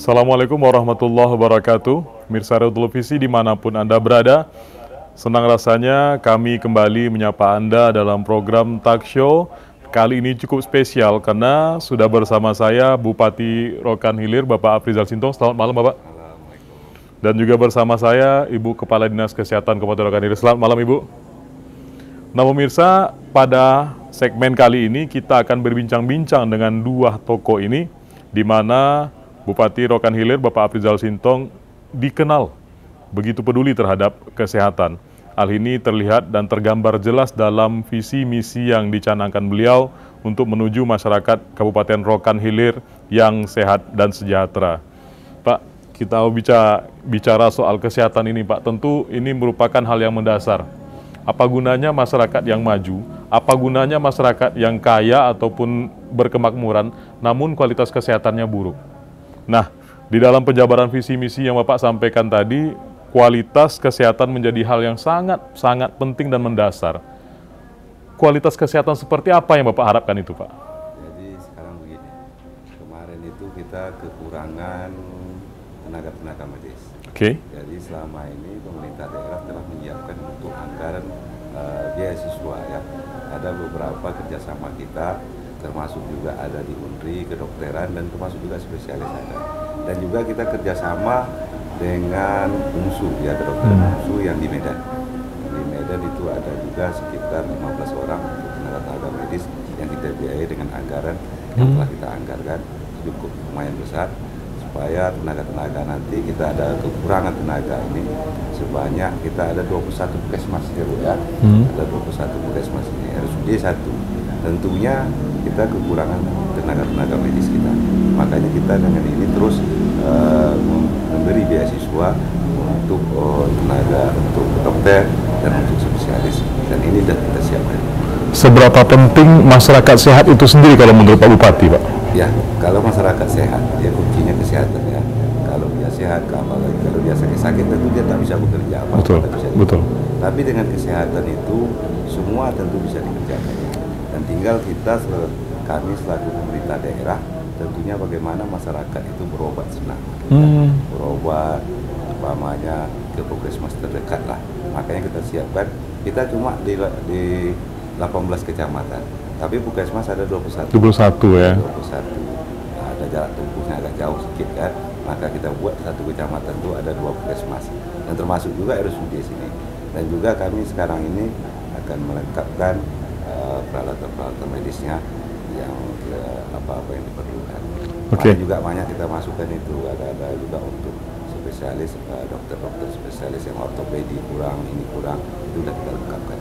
Assalamualaikum warahmatullahi wabarakatuh. Mirsa Televisi dimanapun Anda berada, senang rasanya kami kembali menyapa Anda dalam program Talk Show. Kali ini cukup spesial karena sudah bersama saya Bupati Rokan Hilir, Bapak Afrizal Sintong. Selamat malam, Bapak. Dan juga bersama saya Ibu Kepala Dinas Kesehatan Kabupaten Rokan Hilir. Selamat malam, Ibu. Nah, pemirsa, pada segmen kali ini kita akan berbincang-bincang dengan dua tokoh ini, di mana Bupati Rokan Hilir, Bapak Afrizal Sintong, dikenal begitu peduli terhadap kesehatan. Hal ini terlihat dan tergambar jelas dalam visi misi yang dicanangkan beliau untuk menuju masyarakat Kabupaten Rokan Hilir yang sehat dan sejahtera. Pak, kita bicara soal kesehatan ini, Pak. Tentu ini merupakan hal yang mendasar. Apa gunanya masyarakat yang maju? Apa gunanya masyarakat yang kaya ataupun berkemakmuran, namun kualitas kesehatannya buruk? Nah, di dalam penjabaran visi misi yang Bapak sampaikan tadi, kualitas kesehatan menjadi hal yang sangat penting dan mendasar. Kualitas kesehatan seperti apa yang Bapak harapkan itu, Pak? Jadi sekarang begini, kemarin itu kita kekurangan tenaga medis. Oke. Jadi selama ini pemerintah daerah telah menyiapkan untuk anggaran beasiswa ya. Ada beberapa kerjasama kita, termasuk juga ada di UNRI, kedokteran, dan termasuk juga spesialis ada. Dan juga kita kerjasama dengan UNSU, ya kedokteran UNSU yang di Medan. Di Medan itu ada juga sekitar 15 orang untuk tenaga medis yang kita biayai dengan anggaran yang telah kita anggarkan cukup lumayan besar, supaya tenaga nanti kita ada kekurangan tenaga ini sebanyak kita ada 21 puskesmas ya, ada 21 puskesmas ini RSUD 1. Tentunya kita kekurangan tenaga medis kita, makanya kita dengan ini terus memberi beasiswa untuk tenaga, untuk dokter dan untuk spesialis, dan ini sudah kita siapkan. Seberapa penting masyarakat sehat itu sendiri kalau menurut Pak Bupati, Pak? Ya, kalau masyarakat sehat, ya kuncinya kesehatan ya. Kalau dia sehat, kalau dia sakit tentu dia tak bisa bekerja apa. Betul. Tapi dengan kesehatan itu semua tentu bisa dikerjakan. Dan tinggal kami selaku pemerintah daerah tentunya bagaimana masyarakat itu berobat senang, berobat umpamanya ke puskesmas terdekat lah. Makanya kita siapkan, kita cuma di 18 kecamatan, tapi puskesmas ada 21 ya. 21. Nah, ada jarak tempuhnya agak jauh sedikit kan, maka kita buat satu kecamatan itu ada 2 puskesmas, dan termasuk juga RSUD sini. Dan juga kami sekarang ini akan melengkapkan peralatan medisnya yang apa yang diperlukan. Juga banyak kita masukkan itu, ada juga untuk spesialis, dokter spesialis yang ortopedi kurang, ini kurang, itu sudah kita lengkapkan.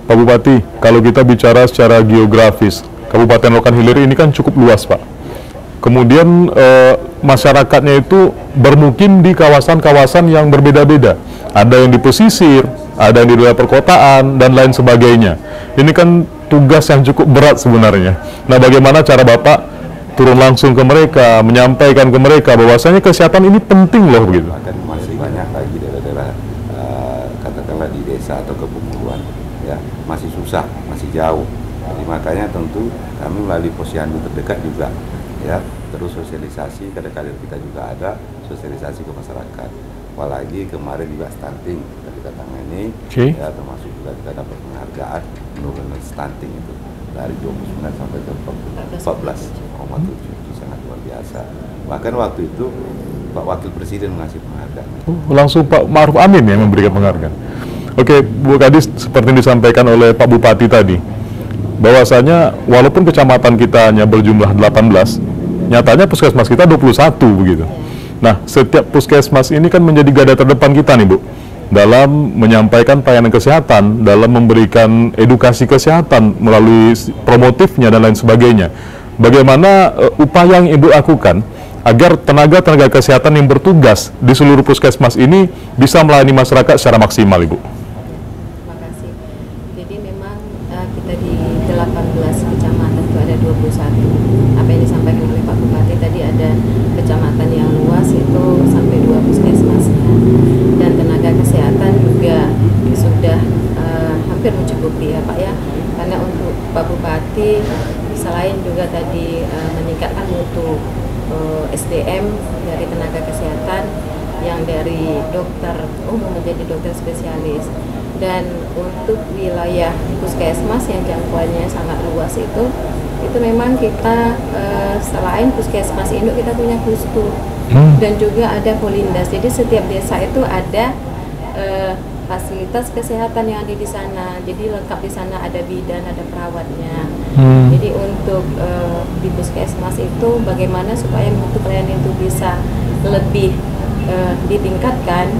Pak Bupati, kalau kita bicara secara geografis, Kabupaten Rokan Hilir ini kan cukup luas, Pak. Kemudian masyarakatnya itu bermukim di kawasan-kawasan yang berbeda-beda. Ada yang di pesisir, ada yang di wilayah perkotaan, dan lain sebagainya. Ini kan tugas yang cukup berat sebenarnya. Nah, bagaimana cara Bapak turun langsung ke mereka, menyampaikan ke mereka bahwasanya kesehatan ini penting loh, begitu? Akan masih banyak lagi daerah-daerah katakanlah di desa atau kepulauan, ya masih susah, masih jauh. Jadi makanya tentu kami melalui posyandu terdekat juga, ya terus sosialisasi, kadang-kadang kita juga ada sosialisasi ke masyarakat. Apalagi kemarin juga stunting kita tangani, ya termasuk juga kita dapat penghargaan penurunan stunting itu dari 29 sampai ke 14,7, itu sangat luar biasa. Bahkan waktu itu Pak Wakil Presiden mengasih penghargaan. Langsung Pak Ma'ruf Amin yang memberikan penghargaan. Oke, Bu Kadis, seperti yang disampaikan oleh Pak Bupati tadi, bahwasanya walaupun kecamatan kita hanya berjumlah 18, nyatanya puskesmas kita 21 begitu. Nah, setiap puskesmas ini kan menjadi garda terdepan kita nih, Bu. dalam menyampaikan pelayanan kesehatan, dalam memberikan edukasi kesehatan melalui promotifnya dan lain sebagainya. Bagaimana upaya yang Ibu lakukan agar tenaga-tenaga kesehatan yang bertugas di seluruh puskesmas ini bisa melayani masyarakat secara maksimal, Ibu? Terima kasih. Jadi memang kita di 18 kecamatan itu ada 21. Apa yang disampaikan oleh Pak Bupati tadi, ada kecamatan yang luas itu sampai 2 puskesmas, dan tenaga kesehatan juga sudah hampir mencukupi ya Pak ya. Karena untuk Pak Bupati selain juga tadi meningkatkan mutu SDM dari tenaga kesehatan yang dari dokter umum menjadi dokter spesialis, dan untuk wilayah puskesmas yang jangkauannya sangat luas itu memang kita selain puskesmas induk kita punya pustu dan juga ada polindas. Jadi setiap desa itu ada fasilitas kesehatan yang ada di sana. Jadi lengkap di sana, ada bidan, ada perawatnya. Jadi untuk di puskesmas itu bagaimana supaya mutu pelayanan itu bisa lebih ditingkatkan.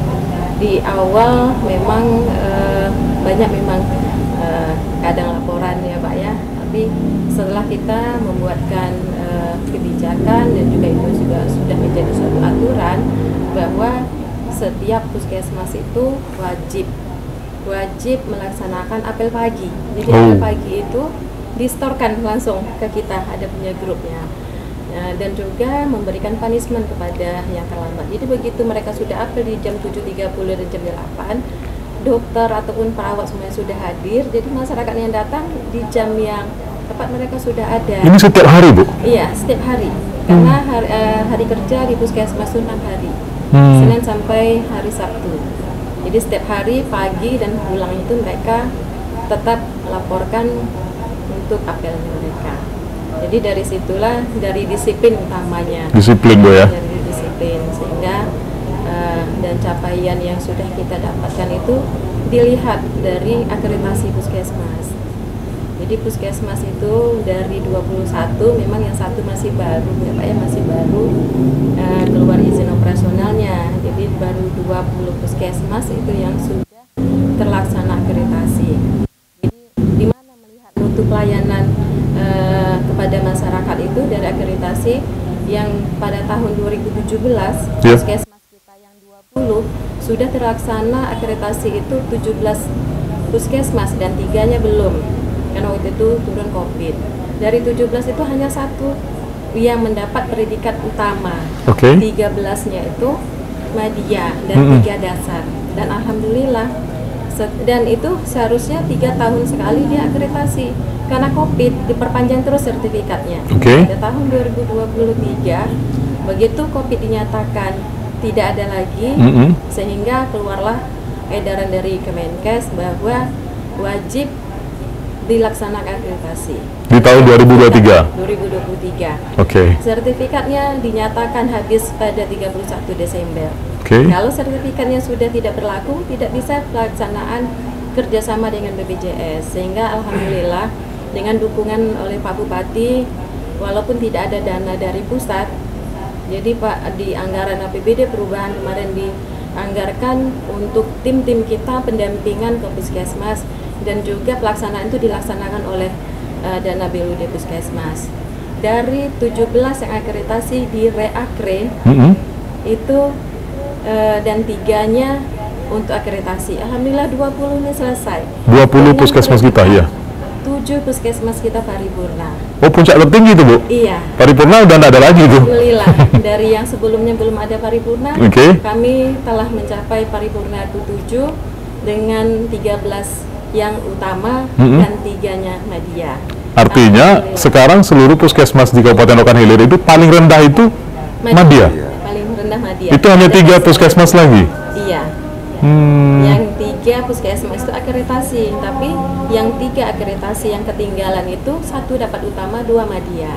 Di awal memang banyak memang kadang laporan ya Pak ya. Tapi setelah kita membuatkan kebijakan dan juga itu juga sudah menjadi suatu aturan bahwa setiap puskesmas itu wajib melaksanakan apel pagi. Jadi apel pagi itu distorkan langsung ke kita, ada punya grupnya. Dan juga memberikan punishment kepada yang terlambat. Jadi begitu mereka sudah apel di jam 7.30 dan jam 8, dokter ataupun perawat semuanya sudah hadir. Jadi masyarakat yang datang di jam yang tepat mereka sudah ada. Ini setiap hari, Bu? Iya, setiap hari. Karena hari kerja di puskesmas itu 6 hari. Senin sampai hari Sabtu. Jadi setiap hari pagi dan pulang itu mereka tetap laporkan untuk apelnya mereka. Jadi dari situlah, dari disiplin utamanya. Disiplin, Bu ya? Dari disiplin, sehingga dan capaian yang sudah kita dapatkan itu dilihat dari akreditasi puskesmas. Jadi puskesmas itu dari 21, memang yang satu masih baru ya Pak ya, masih baru keluar izin operasionalnya. Jadi baru 20 puskesmas itu yang sudah terlaksana akreditasi. Jadi di mana melihat mutu pelayanan kepada masyarakat itu dari akreditasi yang pada tahun 2017 puskesmas kita yang 20 sudah terlaksana akreditasi itu 17 puskesmas dan 3-nya belum. Karena waktu itu turun COVID. Dari 17 itu hanya 1 yang mendapat predikat utama. 13-nya itu media dan 3 dasar. Dan alhamdulillah, dan itu seharusnya 3 tahun sekali dia akreditasi. Karena COVID diperpanjang terus sertifikatnya. Pada tahun 2023, begitu COVID dinyatakan tidak ada lagi, sehingga keluarlah edaran dari Kemenkes bahwa wajib dilaksanakan akreditasi di tahun 2023. Sertifikatnya dinyatakan habis pada 31 Desember. Kalau sertifikatnya sudah tidak berlaku, tidak bisa pelaksanaan kerjasama dengan BPJS. Sehingga alhamdulillah dengan dukungan oleh Pak Bupati, walaupun tidak ada dana dari pusat, jadi Pak di anggaran APBD perubahan kemarin dianggarkan untuk tim-tim kita pendampingan ke puskesmas. Dan juga pelaksanaan itu dilaksanakan oleh dana BLUD Puskesmas. Dari 17 yang akreditasi di Reakre itu dan 3-nya untuk akreditasi. Alhamdulillah 20-nya selesai. 20 puskesmas kita ya. 7 puskesmas kita paripurna. Oh, puncak tertinggi itu, Bu? Iya. Paripurna udah nggak ada lagi itu. Alhamdulillah. Dari yang sebelumnya belum ada paripurna, kami telah mencapai paripurna itu 7 dengan 13 yang utama dan 3-nya media. Artinya sekarang seluruh puskesmas di Kabupaten Rokan Hilir itu paling rendah itu media. Paling rendah media. Itu hanya 3 puskesmas lagi. Iya. Yang 3 puskesmas itu akreditasi, tapi yang 3 akreditasi yang ketinggalan itu 1 dapat utama, 2 media.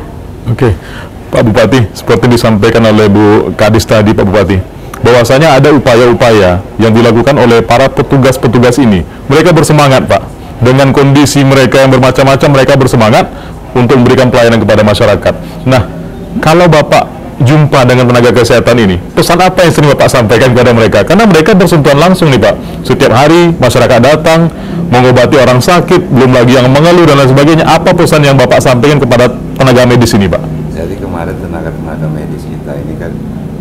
Pak Bupati, seperti disampaikan oleh Bu Kadis tadi, Pak Bupati, bahwasanya ada upaya-upaya yang dilakukan oleh para petugas-petugas ini. Mereka bersemangat, Pak. Dengan kondisi mereka yang bermacam-macam, mereka bersemangat untuk memberikan pelayanan kepada masyarakat. Nah, kalau Bapak jumpa dengan tenaga kesehatan ini, pesan apa yang sering Bapak sampaikan kepada mereka? Karena mereka bersentuhan langsung nih Pak. Setiap hari masyarakat datang mengobati orang sakit, belum lagi yang mengeluh dan lain sebagainya. Apa pesan yang Bapak sampaikan kepada tenaga medis ini Pak? Jadi kemarin tenaga medis kita ini kan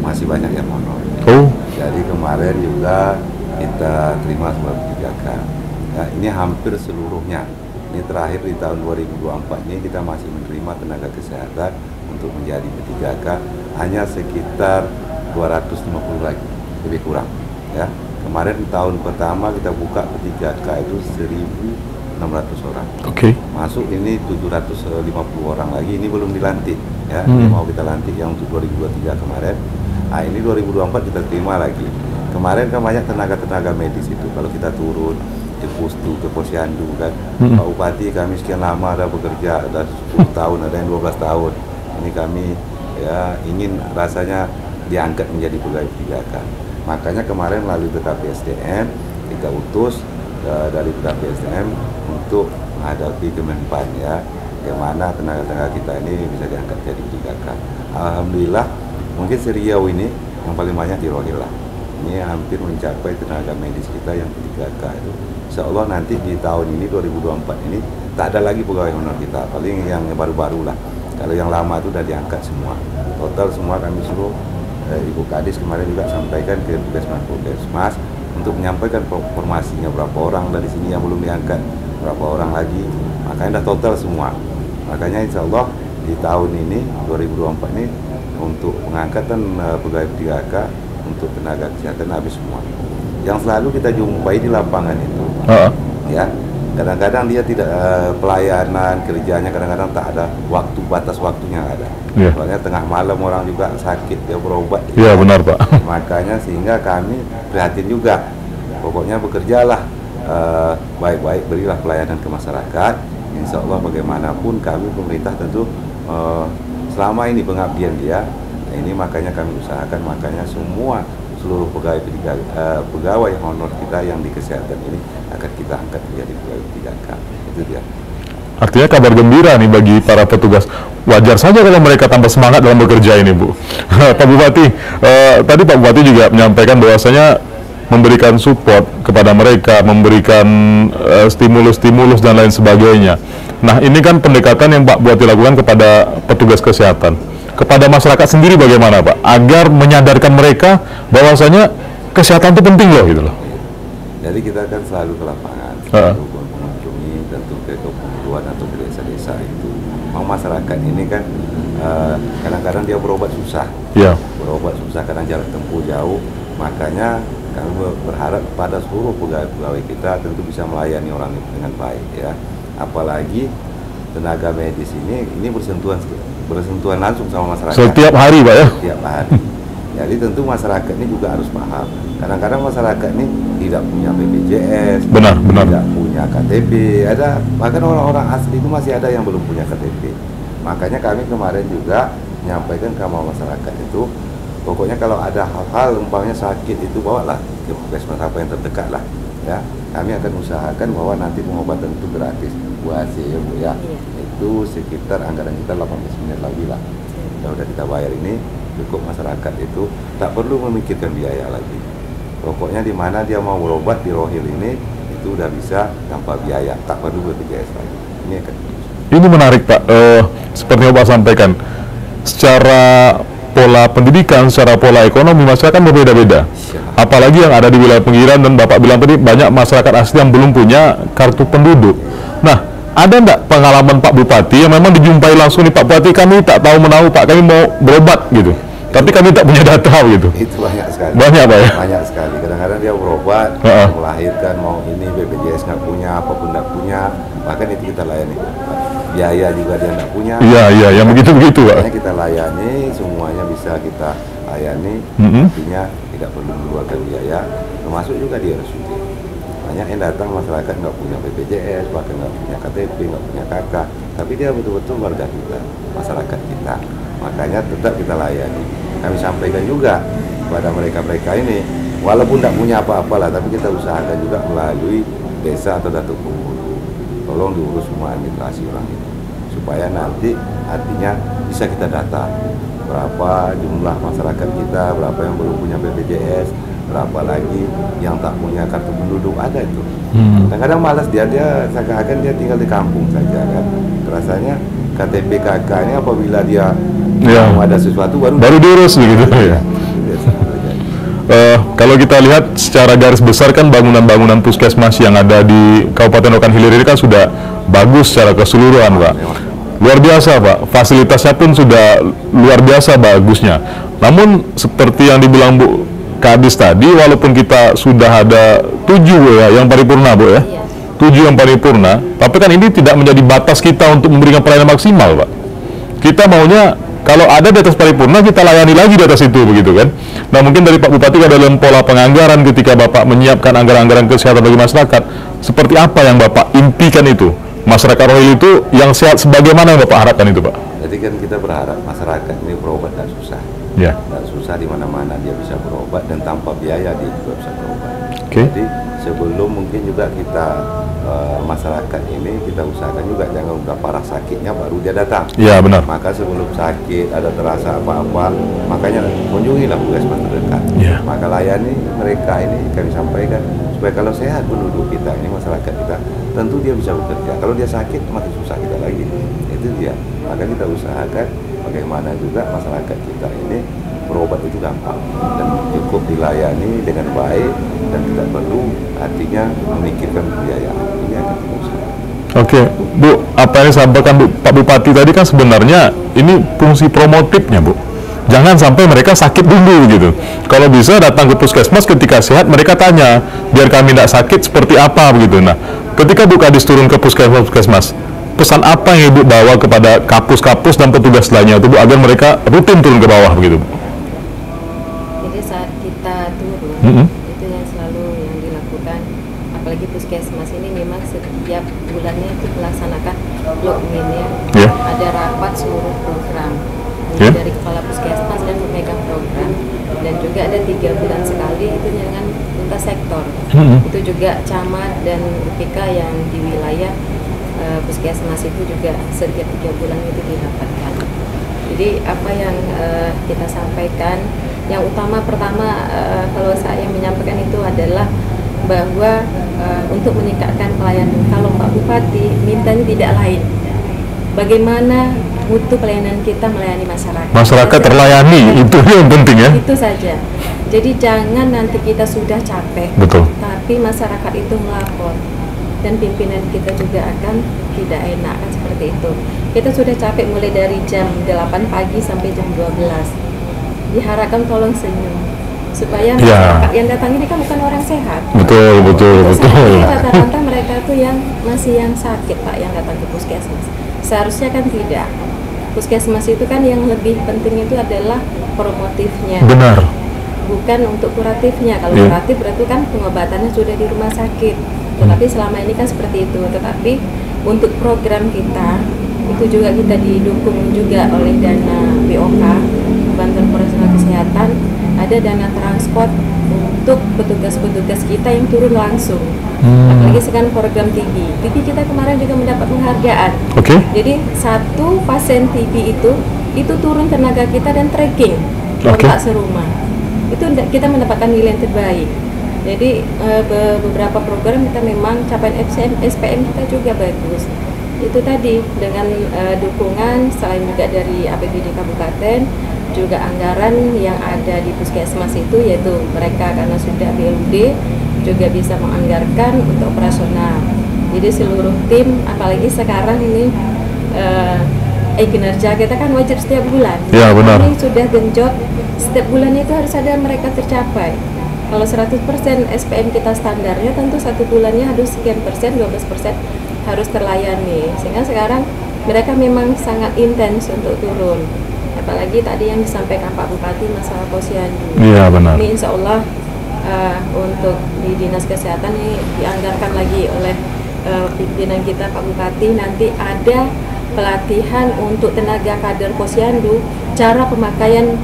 masih banyak yang honor. Oh. Jadi kemarin juga kita terima sebuah kebijakan. Ya, ini hampir seluruhnya. Ini terakhir di tahun 2024 ini kita masih menerima tenaga kesehatan untuk menjadi P3K hanya sekitar 250 lagi, lebih kurang. Ya, kemarin tahun pertama kita buka P3K itu 1.600 orang. Oke. Masuk ini 750 orang lagi, ini belum dilantik. Ya, ini mau kita lantik yang untuk 2023 kemarin. Nah, ini 2024 kita terima lagi. Kemarin kan banyak tenaga medis itu kalau kita turun ke Pustu, ke Posyandu kan. Pak Bupati kami sekian lama ada bekerja, ada 10 tahun, ada yang 12 tahun. Ini kami ya ingin rasanya diangkat menjadi pegawai P3K. Makanya kemarin melalui BKP SDM kita utus dari BKP SDM untuk menghadapi Kemenpan ya, bagaimana tenaga-tenaga kita ini bisa diangkat jadi P3K. Alhamdulillah mungkin Seriau ini yang paling banyak di Rohil lah. Ini hampir mencapai tenaga medis kita yang P3K itu. Insya Allah nanti di tahun ini 2024 ini tak ada lagi pegawai honor kita, paling yang baru-baru lah. Kalau yang lama itu sudah diangkat semua. Total semua kami suruh Ibu Kadis kemarin juga sampaikan ke Puskesmas untuk menyampaikan informasinya berapa orang dari sini yang belum diangkat, berapa orang lagi. Makanya sudah total semua. Makanya Insya Allah di tahun ini 2024 ini untuk pengangkatan pegawai P3K untuk tenaga kesehatan habis semua. Yang selalu kita jumpai di lapangan itu, ya kadang-kadang dia tidak pelayanan kerjanya kadang-kadang tak ada waktu, batas waktunya ada. Soalnya tengah malam orang juga sakit dia berobat. Iya benar Pak. Makanya sehingga kami prihatin juga. Pokoknya bekerjalah baik-baik, berilah pelayanan ke masyarakat. Insya Allah bagaimanapun kami pemerintah tentu selama ini pengabdian dia. Ini makanya kami usahakan, makanya seluruh pegawai honor kita yang di kesehatan ini akan kita angkat menjadi pegawai P3K. Itu dia. Artinya kabar gembira nih bagi para petugas. Wajar saja kalau mereka tambah semangat dalam bekerja ini, Bu. Pak Bupati, tadi Pak Bupati juga menyampaikan bahwasanya memberikan support kepada mereka, memberikan stimulus-stimulus dan lain sebagainya. Nah, ini kan pendekatan yang Pak Bupati lakukan kepada petugas kesehatan. Kepada masyarakat sendiri bagaimana Pak? Agar menyadarkan mereka bahwasanya kesehatan itu penting loh gitu loh. Jadi kita kan selalu ke lapangan, selalu mengunjungi tentu ke kebutuhan atau ke desa-desa itu. Mau masyarakat ini kan kadang-kadang dia berobat susah. Iya. Berobat susah, kadang jarak tempuh jauh. Makanya kami berharap pada seluruh pegawai kita tentu bisa melayani orang dengan baik ya. Apalagi tenaga medis ini bersentuhan langsung sama masyarakat. Setiap hari Pak ya? Setiap hari. Jadi tentu masyarakat ini juga harus paham. Kadang-kadang masyarakat ini tidak punya BPJS, tidak punya KTP, bahkan orang-orang asli itu masih ada yang belum punya KTP. Makanya kami kemarin juga menyampaikan ke masyarakat itu, pokoknya kalau ada hal-hal umpamanya sakit itu bawalah ke puskesmas apa yang terdekat lah. Ya, kami akan usahakan bahwa nanti pengobatan itu gratis buat ya Bu ya. Itu sekitar anggaran kita 18 miliar lagi lah. Udah kita bayar ini cukup, masyarakat itu tak perlu memikirkan biaya lagi. Pokoknya di mana dia mau berobat di Rohil ini itu udah bisa tanpa biaya, tak perlu BPJS lagi. Ini menarik Pak. Seperti yang Pak sampaikan, secara pola pendidikan, secara pola ekonomi masyarakat berbeda-beda. Apalagi yang ada di wilayah pinggiran, dan Bapak bilang tadi banyak masyarakat asli yang belum punya kartu penduduk. Nah, ada enggak pengalaman Pak Bupati yang memang dijumpai langsung nih, Pak Bupati kami tak tahu menahu Pak, kami mau berobat gitu, tapi kami tak punya data gitu? Itu banyak sekali. Banyak Pak ya? Banyak sekali. Kadang-kadang dia berobat, melahirkan, mau ini BPJS nggak punya, apapun nggak punya, bahkan itu kita layani. Biaya juga dia nggak punya. Iya, yang begitu-begitu Pak. Kita layani, semuanya bisa kita layani, artinya tidak perlu mengeluarkan biaya, termasuk juga di RSUD. Banyak yang datang masyarakat nggak punya BPJS, bahkan nggak punya KTP, nggak punya KK, tapi dia betul-betul warga kita, masyarakat kita. Makanya tetap kita layani. Kami sampaikan juga kepada mereka-mereka ini, walaupun tidak punya apa-apa lah, tapi kita usahakan juga melalui desa atau datuk penghulu. Tolong diurus semua administrasi orang itu, supaya nanti artinya bisa kita data berapa jumlah masyarakat kita, berapa yang belum punya BPJS, berapa lagi yang tak punya kartu penduduk, ada itu. Kadang-kadang malas dia seakan-akan dia tinggal di kampung saja kan. Rasanya KTP KK ini apabila dia mau ada sesuatu baru diurus begitu ya. Kalau kita lihat secara garis besar kan bangunan-bangunan puskesmas yang ada di Kabupaten Rokan Hilir ini kan sudah bagus secara keseluruhan, Pak. Luar biasa, Pak. Fasilitasnya pun sudah luar biasa bagusnya. Namun seperti yang dibilang Bu Kadis tadi, walaupun kita sudah ada 7 Bu, ya, yang paripurna Bu ya, 7 yang paripurna, tapi kan ini tidak menjadi batas kita untuk memberikan pelayanan maksimal, Pak. Kita maunya kalau ada di atas paripurna kita layani lagi di atas itu, begitu kan. Nah, mungkin dari Pak Bupati ada dalam pola penganggaran ketika Bapak menyiapkan anggaran-anggaran kesehatan bagi masyarakat, seperti apa yang Bapak impikan itu? Masyarakat Rohil itu yang sehat sebagaimana yang Bapak harapkan itu, Pak? Jadi kan kita berharap masyarakat ini berobat tidak susah. Ya. Tidak susah di mana-mana dia bisa berobat dan tanpa biaya dia juga bisa berobat. Okay. Jadi sebelum mungkin juga kita masyarakat ini kita usahakan juga jangan udah parah sakitnya baru dia datang. Iya benar. Maka sebelum sakit ada terasa apa-apa, makanya kunjungilah puskesmas terdekat. Yeah. Maka layani mereka ini kami sampaikan supaya kalau sehat penduduk kita ini masyarakat kita tentu dia bisa bekerja. Kalau dia sakit makin susah kita lagi. Itu dia. Maka kita usahakan bagaimana juga masyarakat kita ini berobat itu gampang dan cukup dilayani dengan baik dan tidak perlu artinya memikirkan biaya. Ini akan berusaha. Oke, Bu, apa yang disampaikan Pak Bupati tadi kan sebenarnya ini fungsi promotifnya, Bu. Jangan sampai mereka sakit dulu gitu. Kalau bisa datang ke puskesmas ketika sehat, mereka tanya, biar kami tidak sakit seperti apa begitu. Nah, ketika Bu Kadis turun ke puskesmas, pesan apa yang Ibu bawa kepada kapus-kapus dan petugas lainnya itu, Bu, agar mereka rutin turun ke bawah begitu, Bu? Jadi saat kita turun, itu yang selalu yang dilakukan, apalagi puskesmas ini memang setiap bulannya itu melaksanakan login ya. Yeah. Ada rapat seluruh program dari kepala puskesmas dan pemegang program, dan juga ada 3 bulan sekali itu dengan lintas sektor. Itu juga camat dan UPK yang di wilayah puskesmas itu juga setiap 3 bulan itu didapatkan. Jadi apa yang kita sampaikan, yang utama pertama kalau saya menyampaikan itu adalah bahwa untuk meningkatkan pelayanan, kalau Pak Bupati mintanya tidak lain, bagaimana mutu pelayanan kita melayani masyarakat. Masyarakat terlayani, itu yang penting ya. Itu saja. Jadi jangan nanti kita sudah capek, betul, tapi masyarakat itu melapor dan pimpinan kita juga akan tidak enak kan seperti itu. Kita sudah capek mulai dari jam 8 pagi sampai jam 12. Diharapkan tolong senyum supaya masyarakat yang datang ini kan bukan orang sehat. Betul. Rata-rata mereka tuh yang masih yang sakit, Pak, yang datang ke puskesmas. Seharusnya kan tidak. Puskesmas itu kan yang lebih penting itu adalah promotifnya. Benar. Bukan untuk kuratifnya. Kalau kuratif berarti kan pengobatannya sudah di rumah sakit. Tetapi selama ini kan seperti itu. Tetapi untuk program kita itu juga kita didukung juga oleh dana BOK, Bantuan Operasional Kesehatan, ada dana transport untuk petugas-petugas kita yang turun langsung. Apalagi sekarang program TB kita kemarin juga mendapat penghargaan. Jadi 1 pasien TB itu turun tenaga kita dan tracking kontak serumah. Itu kita mendapatkan nilai yang terbaik. Jadi beberapa program kita memang capaian SPM kita juga bagus. Itu tadi dengan dukungan selain juga dari APBD Kabupaten, juga anggaran yang ada di puskesmas itu, yaitu mereka karena sudah BLUD juga bisa menganggarkan untuk operasional. Jadi seluruh tim, apalagi sekarang ini kinerja kita kan wajib setiap bulan. Ya, benar. Ini sudah genjot, setiap bulan itu harus ada mereka tercapai. Kalau 100% SPM kita standarnya, tentu 1 bulannya harus sekian persen, 12% harus terlayani. Sehingga sekarang mereka memang sangat intens untuk turun. Apalagi tadi yang disampaikan Pak Bupati masalah posyandu. Iya, benar. Ini insya Allah untuk di Dinas Kesehatan ini dianggarkan lagi oleh pimpinan kita Pak Bupati, nanti ada pelatihan untuk tenaga kader posyandu, cara pemakaian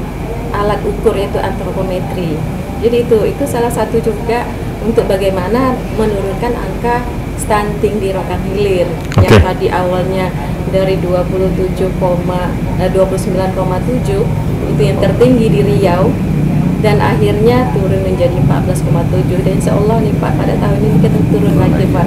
alat ukur yaitu antropometri. Jadi itu salah satu juga untuk bagaimana menurunkan angka stunting di Rokan Hilir yang tadi awalnya dari 29,7 itu yang tertinggi di Riau, dan akhirnya turun menjadi 14,7, dan insya Allah nih Pak pada tahun ini kita turun lagi Pak,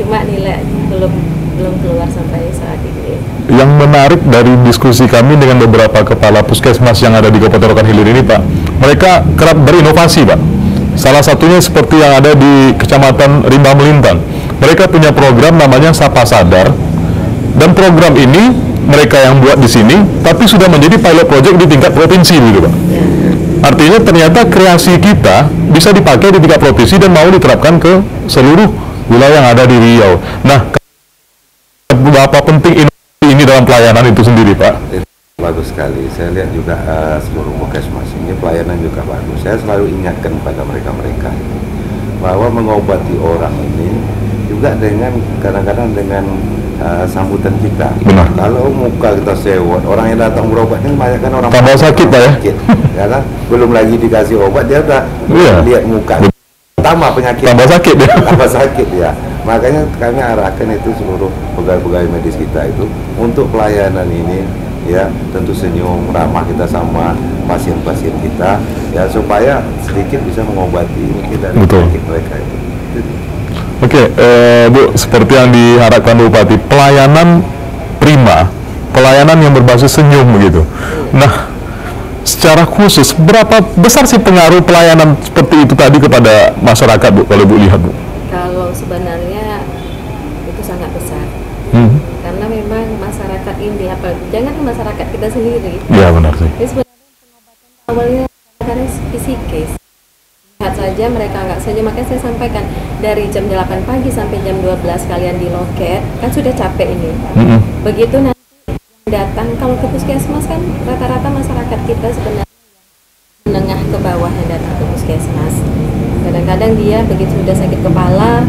cuma nilai belum keluar sampai saat ini. Yang menarik dari diskusi kami dengan beberapa kepala puskesmas yang ada di Kabupaten Rokan Hilir ini Pak, mereka kerap berinovasi Pak. Salah satunya seperti yang ada di Kecamatan Rimba Melintang. Mereka punya program namanya Sapa Sadar, dan program ini mereka yang buat di sini, tapi sudah menjadi pilot project di tingkat provinsi gitu Pak. Artinya ternyata kreasi kita bisa dipakai di tingkat provinsi dan mau diterapkan ke seluruh wilayah yang ada di Riau. Nah, berapa penting ini dalam pelayanan itu sendiri Pak? Bagus sekali, saya lihat juga seluruh puskesmas ini pelayanan juga bagus. Saya selalu ingatkan pada mereka-mereka bahwa mengobati orang ini juga dengan kadang-kadang dengan sambutan kita. Benar. Kalau muka kita sewot, orang yang datang berobat ini banyak kan orang tambah sakit Pak ya? Ya kan? Belum lagi dikasih obat dia udah lihat muka tambah penyakit, tambah sakit ya? Tambah sakit ya. Makanya kami arahkan itu seluruh pegawai-pegawai medis kita itu untuk pelayanan ini ya, tentu senyum ramah kita sama pasien-pasien kita ya, supaya sedikit bisa mengobati mungkin dari penyakit mereka itu. Oke, Bu, seperti yang diharapkan Bupati, pelayanan prima, pelayanan yang berbasis senyum begitu. Nah, secara khusus, berapa besar sih pengaruh pelayanan seperti itu tadi kepada masyarakat, Bu, kalau Bu lihat, Bu? Kalau sebenarnya itu sangat besar, karena memang masyarakat ini, jangan masyarakat kita sendiri. Ya benar sih. Ini sebenarnya pengobatan awalnya karena psikis. Lihat saja mereka nggak saja, makanya saya sampaikan dari jam 8 pagi sampai jam 12 kalian di loket, kan sudah capek ini. Begitu nanti datang, kalau ke puskesmas kan rata-rata masyarakat kita sebenarnya menengah ke bawah yang datang ke puskesmas. Kadang-kadang dia begitu sudah sakit kepala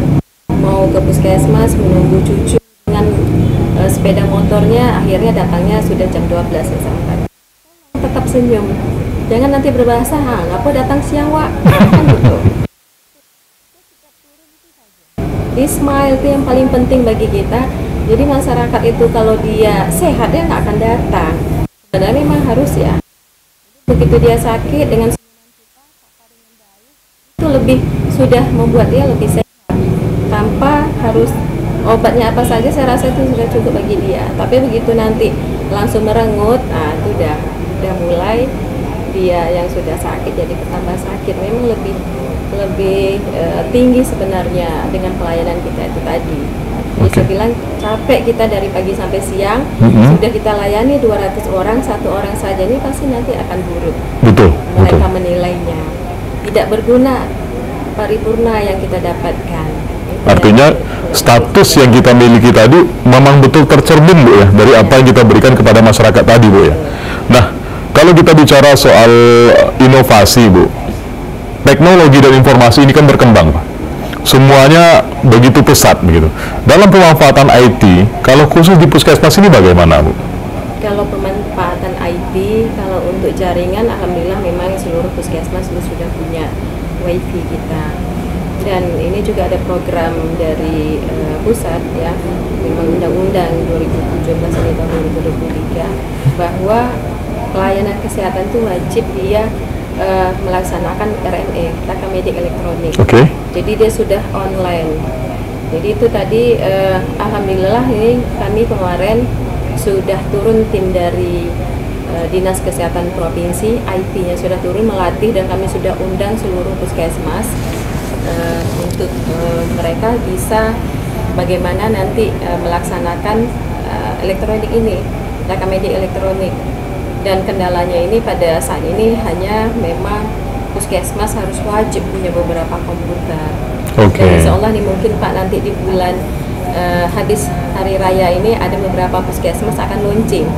mau ke puskesmas menunggu cucu dengan sepeda motornya, akhirnya datangnya sudah jam 12 sampai. Tetap senyum, jangan nanti berbahasa ngapa datang siang Wak, kan gitu. Di smile itu yang paling penting bagi kita. Jadi masyarakat itu kalau dia sehat dia nggak akan datang. Sebenarnya memang harus ya. Begitu dia sakit dengan senyuman kita, sapa dengan baik, itu lebih sudah membuat dia lebih sehat. Tanpa harus obatnya apa saja, saya rasa itu sudah cukup bagi dia. Tapi begitu nanti langsung merengut, nah itu udah mulai dia yang sudah sakit jadi bertambah sakit. Memang lebih tinggi sebenarnya dengan pelayanan kita itu tadi. Jadi saya bilang capek kita dari pagi sampai siang, sudah kita layani 200 orang, 1 orang saja ini pasti nanti akan buruk. Betul. Mereka menilainya tidak berguna paripurna yang kita dapatkan. Artinya status yang kita miliki tadi memang betul tercermin Bu ya dari apa yang kita berikan kepada masyarakat tadi Bu ya. Nah, kalau kita bicara soal inovasi Bu, teknologi dan informasi ini kan berkembang Pak. Semuanya begitu pesat begitu. Dalam pemanfaatan IT, kalau khusus di puskesmas ini bagaimana Bu? Kalau pemanfaatan IT, kalau untuk jaringan, alhamdulillah memang seluruh puskesmas sudah punya WiFi kita. Dan ini juga ada program dari pusat ya, memang Undang-Undang 2017 ini tahun 2023 bahwa pelayanan kesehatan itu wajib dia melaksanakan RME, rekamedik elektronik. Jadi dia sudah online. Jadi itu tadi alhamdulillah ini kami kemarin sudah turun tim dari Dinas Kesehatan Provinsi, IT-nya sudah turun melatih, dan kami sudah undang seluruh puskesmas untuk mereka bisa bagaimana nanti melaksanakan elektronik ini, rekamedik elektronik. Dan kendalanya ini pada saat ini hanya memang puskesmas harus wajib punya beberapa komputer. Dan insya Allah nih mungkin Pak nanti di bulan habis hari raya ini ada beberapa puskesmas akan launching,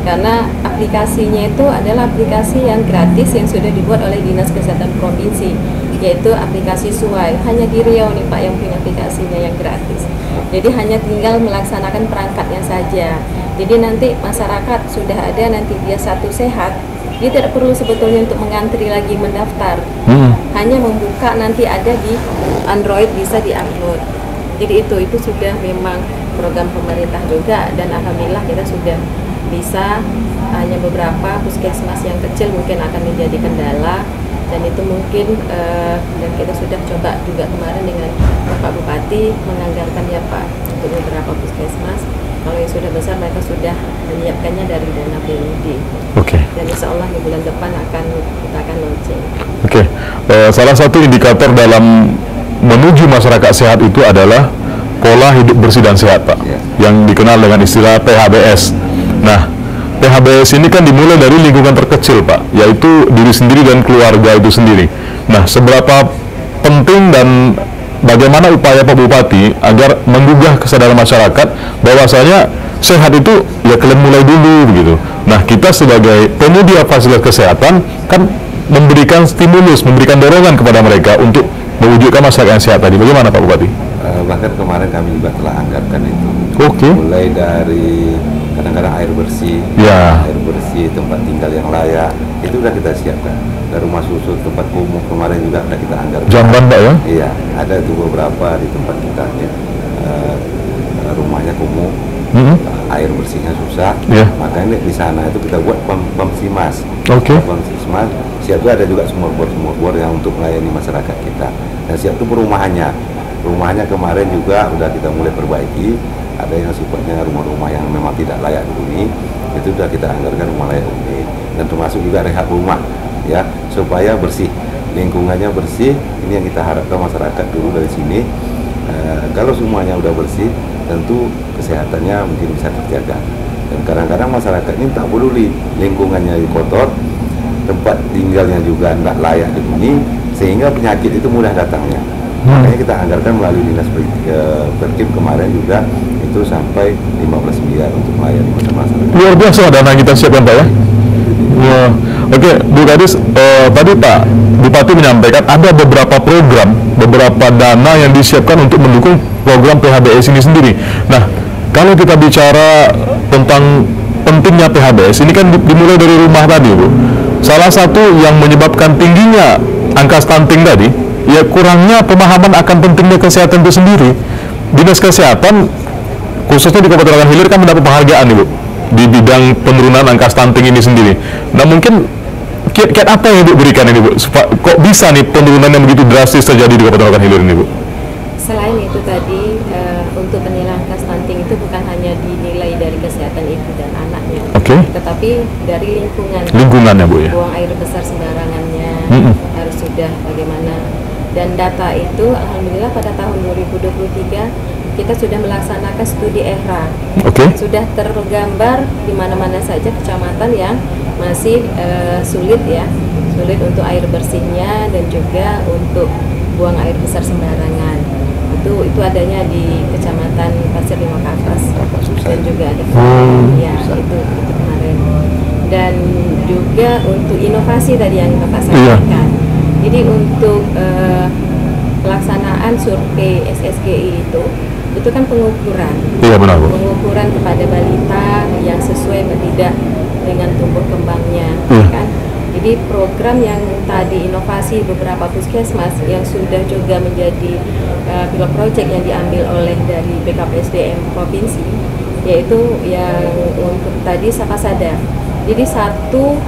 karena aplikasinya itu adalah aplikasi yang gratis yang sudah dibuat oleh Dinas Kesehatan Provinsi, yaitu aplikasi Suai. Hanya di Riau nih Pak yang punya aplikasinya yang gratis. Jadi hanya tinggal melaksanakan perangkatnya saja. Jadi nanti masyarakat sudah ada, nanti dia satu sehat, dia tidak perlu sebetulnya untuk mengantri lagi mendaftar. Hanya membuka, nanti ada di Android, bisa di-upload. Jadi itu sudah memang program pemerintah juga, dan alhamdulillah kita sudah bisa, hanya beberapa puskesmas yang kecil mungkin akan menjadi kendala, dan itu mungkin dan kita sudah coba juga kemarin dengan Bapak Bupati menganggarkan ya Pak untuk beberapa puskesmas. Kalau yang sudah besar mereka sudah menyiapkannya dari dana BUD. Dan insya Allah di bulan depan kita akan launching. Salah satu indikator dalam menuju masyarakat sehat itu adalah pola hidup bersih dan sehat, Pak, yang dikenal dengan istilah PHBS. Nah, PHBS ini kan dimulai dari lingkungan terkecil, Pak, yaitu diri sendiri dan keluarga itu sendiri. Nah, seberapa penting dan bagaimana upaya Pak Bupati agar menggugah kesadaran masyarakat bahwasanya sehat itu ya kalian mulai dulu begitu. Nah, kita sebagai penyedia fasilitas kesehatan kan memberikan stimulus, memberikan dorongan kepada mereka untuk mewujudkan masyarakat yang sehat tadi. Bagaimana Pak Bupati? Bahkan kemarin kami juga telah anggarkan itu. Mulai dari kadang-kadang air bersih, tempat tinggal yang layak, itu sudah kita siapkan. Dari rumah susu, tempat kumuh kemarin juga sudah kita anggarkan. Jamban, Pak, ya? Iya, ada itu beberapa di tempat kita. Rumahnya kumuh, air bersihnya susah, makanya di sana itu kita buat pam simas. Pam simas, siap itu ada juga sumur-bor yang untuk melayani masyarakat kita. Dan siap itu perumahannya kemarin juga udah kita mulai perbaiki. Ada yang sifatnya rumah-rumah yang memang tidak layak dihuni, itu sudah kita anggarkan rumah layak huni, dan termasuk juga rehab rumah, ya, supaya bersih, lingkungannya bersih. Ini yang kita harapkan masyarakat dulu dari sini. Kalau semuanya udah bersih, tentu kesehatannya mungkin bisa terjaga. Dan kadang-kadang masyarakat ini tak peduli lingkungannya kotor, tempat tinggalnya juga tidak layak dihuni, sehingga penyakit itu mudah datangnya. Makanya kita anggarkan melalui Dinas Perkim kemarin juga itu sampai 15 miliar untuk melayani masyarakat. Luar biasa dana kita siapkan, Pak, ya? Bu Kadis, tadi Pak Bupati menyampaikan ada beberapa program, beberapa dana yang disiapkan untuk mendukung program PHBS ini sendiri. Nah, kalau kita bicara tentang pentingnya PHBS, ini kan dimulai dari rumah tadi, Bu. Salah satu yang menyebabkan tingginya angka stunting tadi, ya kurangnya pemahaman akan pentingnya kesehatan itu sendiri. Dinas Kesehatan, khususnya di Kabupaten Rokan Hilir, kan mendapat penghargaan, Ibu, di bidang penurunan angka stunting ini sendiri. Nah, mungkin kiat-kiat apa yang Ibu berikan ini, Bu? Kok bisa nih penurunan yang begitu drastis terjadi di Kabupaten Rokan Hilir ini, Bu? Selain itu tadi, untuk penilaian angka stunting itu bukan hanya dinilai dari kesehatan ibu dan anaknya, tetapi dari lingkungannya, Bu, ya. Buang air besar sembarangannya harus sudah bagaimana. Dan data itu, alhamdulillah pada tahun 2023 kita sudah melaksanakan studi EHRA. Sudah tergambar di mana-mana saja kecamatan yang masih sulit untuk air bersihnya dan juga untuk buang air besar sembarangan. Itu adanya di Kecamatan Pasir Lima Kapas dan juga ada itu kemarin. Dan juga untuk inovasi tadi yang Bapak sampaikan. Jadi untuk pelaksanaan survei SSGI itu kan pengukuran. Pengukuran kepada balita yang sesuai atau tidak dengan tumbuh kembangnya, kan. Jadi program yang tadi inovasi beberapa puskesmas yang sudah juga menjadi pilot project yang diambil oleh dari BKPSDM provinsi, yaitu yang untuk tadi Sapasada. Jadi satu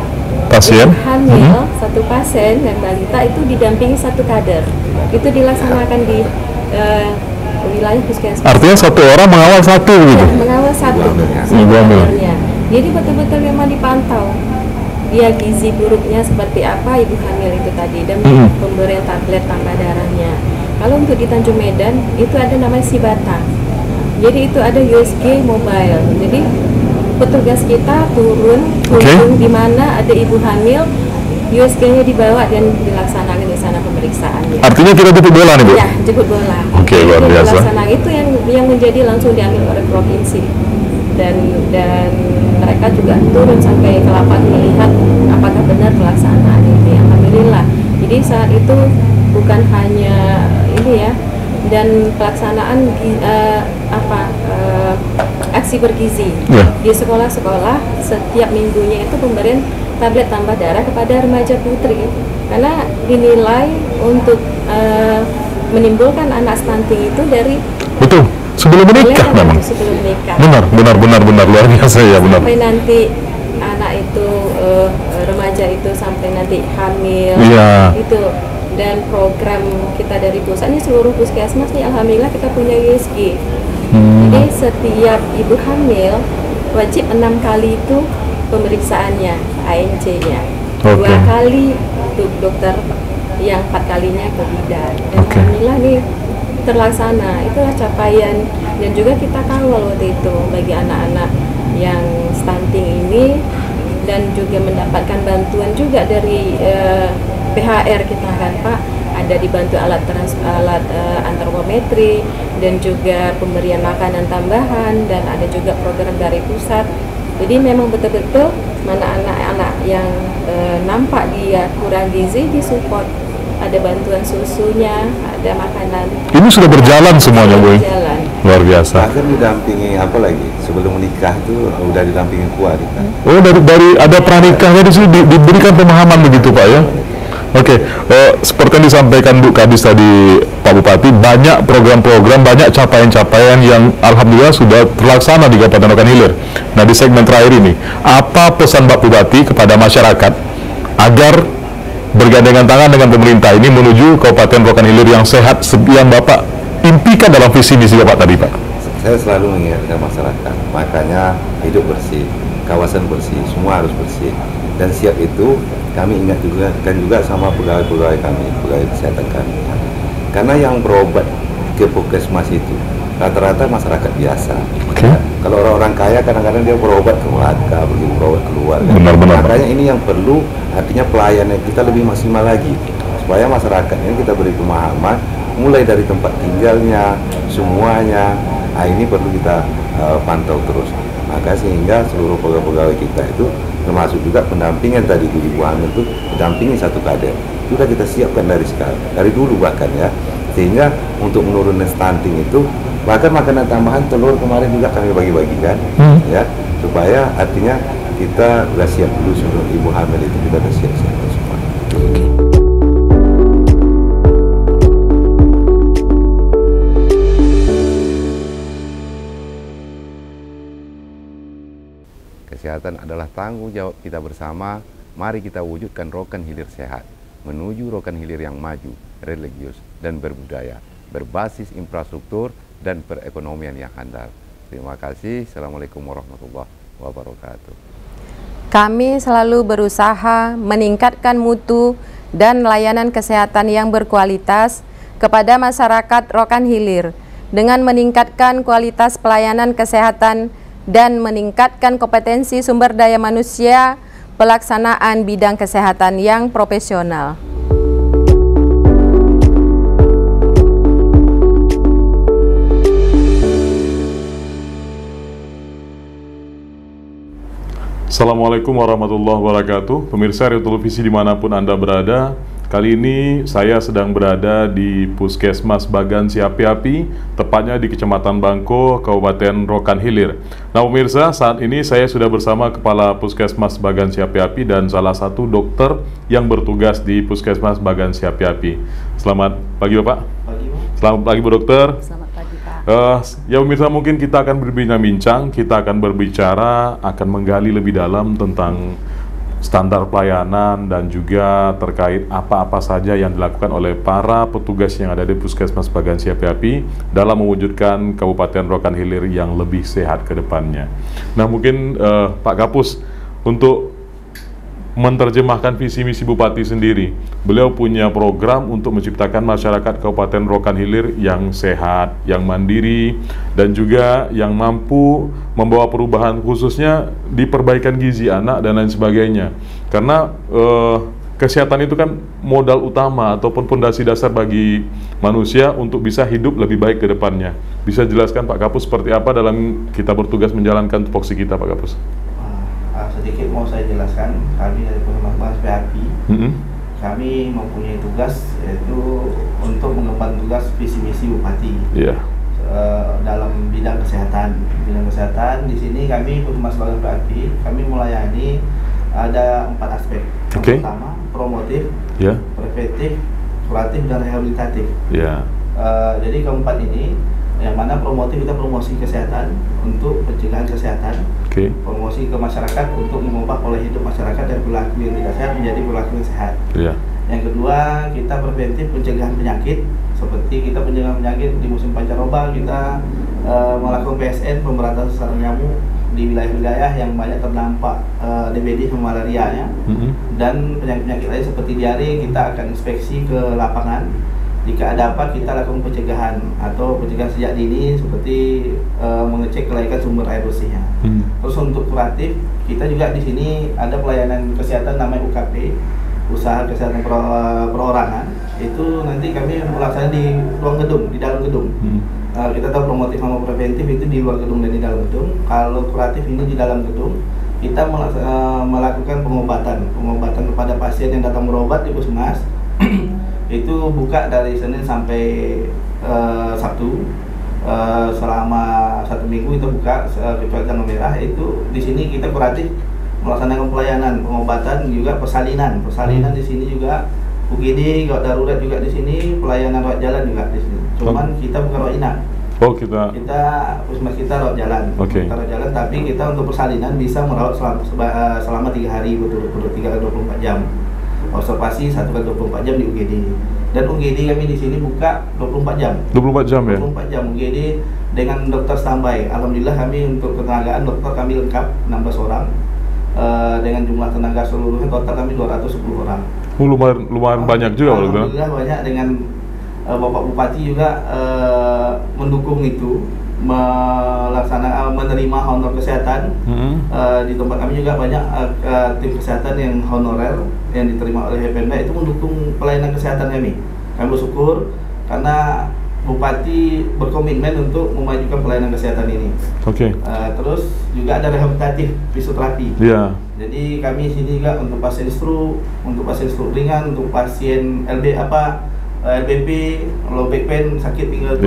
pasien hamil, satu pasien dan balita itu didampingi satu kader. Itu dilaksanakan di wilayah puskesmas. Artinya satu orang mengawal satu gitu? Ya, mengawal satu kadernya. Jadi betul-betul memang dipantau dia gizi buruknya seperti apa ibu hamil itu tadi, dan pemberian tablet tambah darahnya. Kalau untuk di Tanjung Medan itu ada namanya Sibata. Jadi itu ada USG mobile. Jadi petugas kita turun di mana ada ibu hamil, USG-nya dibawa dan dilaksanakan di sana pemeriksaannya. Artinya kita jemput bola nih, Bu? Ya, jemput bola. Luar biasa. Itu yang menjadi langsung diambil oleh provinsi. Dan mereka juga turun sampai ke lapangan melihat apakah benar pelaksanaan ini. Alhamdulillah. Jadi saat itu bukan hanya ini ya, dan pelaksanaan aksi bergizi di sekolah-sekolah setiap minggunya itu pemberian tablet tambah darah kepada remaja putri, karena dinilai untuk menimbulkan anak stunting itu dari Sebelum menikah Boleh memang. sebelum menikah. Benar luar biasa ya, benar. Sampai nanti anak itu remaja itu sampai nanti hamil. Iya. Itu. Dan program kita dari pusat ini seluruh puskesmas nih alhamdulillah kita punya USG. Jadi setiap ibu hamil wajib 6 kali itu pemeriksaannya, ANC-nya. 2 kali untuk dokter, yang 4 kalinya ke bidan. Dan alhamdulillah nih terlaksana. Itulah capaian, dan juga kita kawal waktu itu bagi anak-anak yang stunting ini, dan juga mendapatkan bantuan juga dari PHR kita kan Pak, ada dibantu alat antropometri dan juga pemberian makanan tambahan, dan ada juga program dari pusat. Jadi memang betul-betul mana anak-anak yang nampak dia kurang gizi disupport, ada bantuan susunya, ada makanan. Ini sudah berjalan semuanya, Bu. Luar biasa. Bahkan didampingi apa lagi? Sebelum menikah tuh udah didampingi keluarga. Oh, dari ada pranikahnya di sini diberikan pemahaman begitu, Pak ya. Oke, seperti yang disampaikan Bu Kadis tadi, Pak Bupati, banyak program-program, banyak capaian-capaian yang alhamdulillah sudah terlaksana di Kabupaten Rokan Hilir. Nah, di segmen terakhir ini, apa pesan Pak Bupati kepada masyarakat agar bergandengan tangan dengan pemerintah ini menuju Kabupaten Rokan Hilir yang sehat, yang Bapak impikan dalam visi misi Bapak tadi, Pak? Saya selalu mengingatkan masyarakat, makanya hidup bersih, kawasan bersih, semua harus bersih. Dan siap itu kami ingat juga sama pegawai-pegawai kami, pegawai kesehatan kami. Karena yang berobat ke puskesmas itu rata-rata masyarakat biasa. Kalau orang-orang kaya kadang-kadang dia berobat ke Melaka, pergi berobat keluar. Benar-benar. Makanya ini yang perlu, artinya pelayanan kita lebih maksimal lagi, supaya masyarakat ini kita beri pemahaman, mulai dari tempat tinggalnya, semuanya. Nah, ini perlu kita pantau terus. Maka sehingga seluruh pegawai-pegawai kita itu, termasuk juga pendampingan tadi di ibu hamil itu mendampingi 1 kader, sudah kita siapkan dari sekarang, dari dulu bahkan ya, sehingga untuk menurunkan stunting itu, bahkan makanan tambahan telur kemarin juga kami bagi-bagikan, ya, supaya artinya kita sudah siap dulu sebelum ibu hamil itu kita sudah siap-siap semua. Kesehatan adalah tanggung jawab kita bersama. Mari kita wujudkan Rokan Hilir sehat, menuju Rokan Hilir yang maju, religius, dan berbudaya, berbasis infrastruktur dan perekonomian yang handal. Terima kasih. Assalamualaikum warahmatullahi wabarakatuh. Kami selalu berusaha meningkatkan mutu dan layanan kesehatan yang berkualitas kepada masyarakat Rokan Hilir dengan meningkatkan kualitas pelayanan kesehatan dan meningkatkan kompetensi sumber daya manusia pelaksanaan bidang kesehatan yang profesional. Assalamualaikum warahmatullahi wabarakatuh. Pemirsa Radio Televisi dimanapun Anda berada, kali ini saya sedang berada di Puskesmas Bagan Siapi-Api, tepatnya di Kecamatan Bangko, Kabupaten Rokan Hilir. Nah pemirsa, saat ini saya sudah bersama Kepala Puskesmas Bagan Siapi-Api dan salah satu dokter yang bertugas di Puskesmas Bagan Siapi-Api. Selamat pagi Bapak. Pagi, Selamat pagi Bu Dokter. Selamat pagi Pak. Ya pemirsa, mungkin kita akan berbincang-bincang, kita akan berbicara, akan menggali lebih dalam tentang standar pelayanan dan juga terkait apa-apa saja yang dilakukan oleh para petugas yang ada di Puskesmas Bagan Siapi-Api dalam mewujudkan Kabupaten Rokan Hilir yang lebih sehat ke depannya. Nah mungkin Pak Kapus, untuk menerjemahkan visi misi Bupati sendiri, beliau punya program untuk menciptakan masyarakat Kabupaten Rokan Hilir yang sehat, yang mandiri, dan juga yang mampu membawa perubahan khususnya di perbaikan gizi anak dan lain sebagainya. Karena kesehatan itu kan modal utama ataupun fondasi dasar bagi manusia untuk bisa hidup lebih baik ke depannya. Bisa jelaskan Pak Kapus seperti apa dalam kita bertugas menjalankan tupoksi kita, Pak Kapus? Sedikit mau saya jelaskan, kami dari Puskesmas PAPI, kami mempunyai tugas yaitu untuk mengemban tugas visi misi Bupati dalam bidang kesehatan. Bidang kesehatan di sini kami Puskesmas Bagan PAPI, kami melayani ada 4 aspek. Yang pertama promotif, preventif, kuratif, dan rehabilitatif. Jadi keempat ini yang mana kita promosi kesehatan untuk pencegahan kesehatan, promosi ke masyarakat untuk mengubah pola hidup masyarakat dari perilaku yang tidak sehat menjadi perilaku yang sehat. Yang kedua, kita preventif pencegahan penyakit, seperti kita pencegahan penyakit di musim pancaroba, kita melakukan PSN, pemberantasan sarang nyamuk di wilayah-wilayah yang banyak terdampak DBD sama malaria ya. Dan penyakit-penyakit lain seperti diare, kita akan inspeksi ke lapangan. Jika ada apa, kita lakukan pencegahan atau pencegahan sejak dini, seperti mengecek kelaikan sumber air bersihnya. Terus untuk kuratif, kita juga di sini ada pelayanan kesehatan namanya UKP, usaha kesehatan perorangan. Itu nanti kami melaksanakan di ruang gedung, di dalam gedung. Kita tahu promotif sama preventif itu di luar gedung dan di dalam gedung. Kalau kuratif ini di dalam gedung, kita melakukan pengobatan kepada pasien yang datang berobat di puskesmas. Itu buka dari Senin sampai Sabtu, selama 1 minggu itu buka, kecuali tanggal merah. Itu di sini kita kuratif melaksanakan pelayanan pengobatan, juga persalinan di sini juga, UGD gawat darurat juga di sini, pelayanan rawat jalan juga di sini. Cuman kita bukan rawat inap. Kita puskesmas kita rawat jalan. Kita rawat jalan, tapi kita untuk persalinan bisa merawat selama 3 hari betul-betul 3x24 jam. Observasi 1x24 jam di UGD. Dan UGD kami di sini buka 24 jam. 24 jam ya? 24 jam UGD dengan dokter standby. Alhamdulillah kami untuk ketenagaan dokter kami lengkap 16 orang. Dengan jumlah tenaga seluruhnya total kami 210 orang. Lumayan banyak juga. Alhamdulillah banyak, dengan Bapak Bupati juga mendukung itu, menerima honor kesehatan. Di tempat kami juga banyak tim kesehatan yang honorer yang diterima oleh Pemda, itu mendukung pelayanan kesehatan kami. Kami bersyukur karena Bupati berkomitmen untuk memajukan pelayanan kesehatan ini. Terus juga ada rehabilitatif fisioterapi. Jadi kami sini juga untuk pasien stroke, ringan, untuk pasien LBP, low back pain, sakit pinggang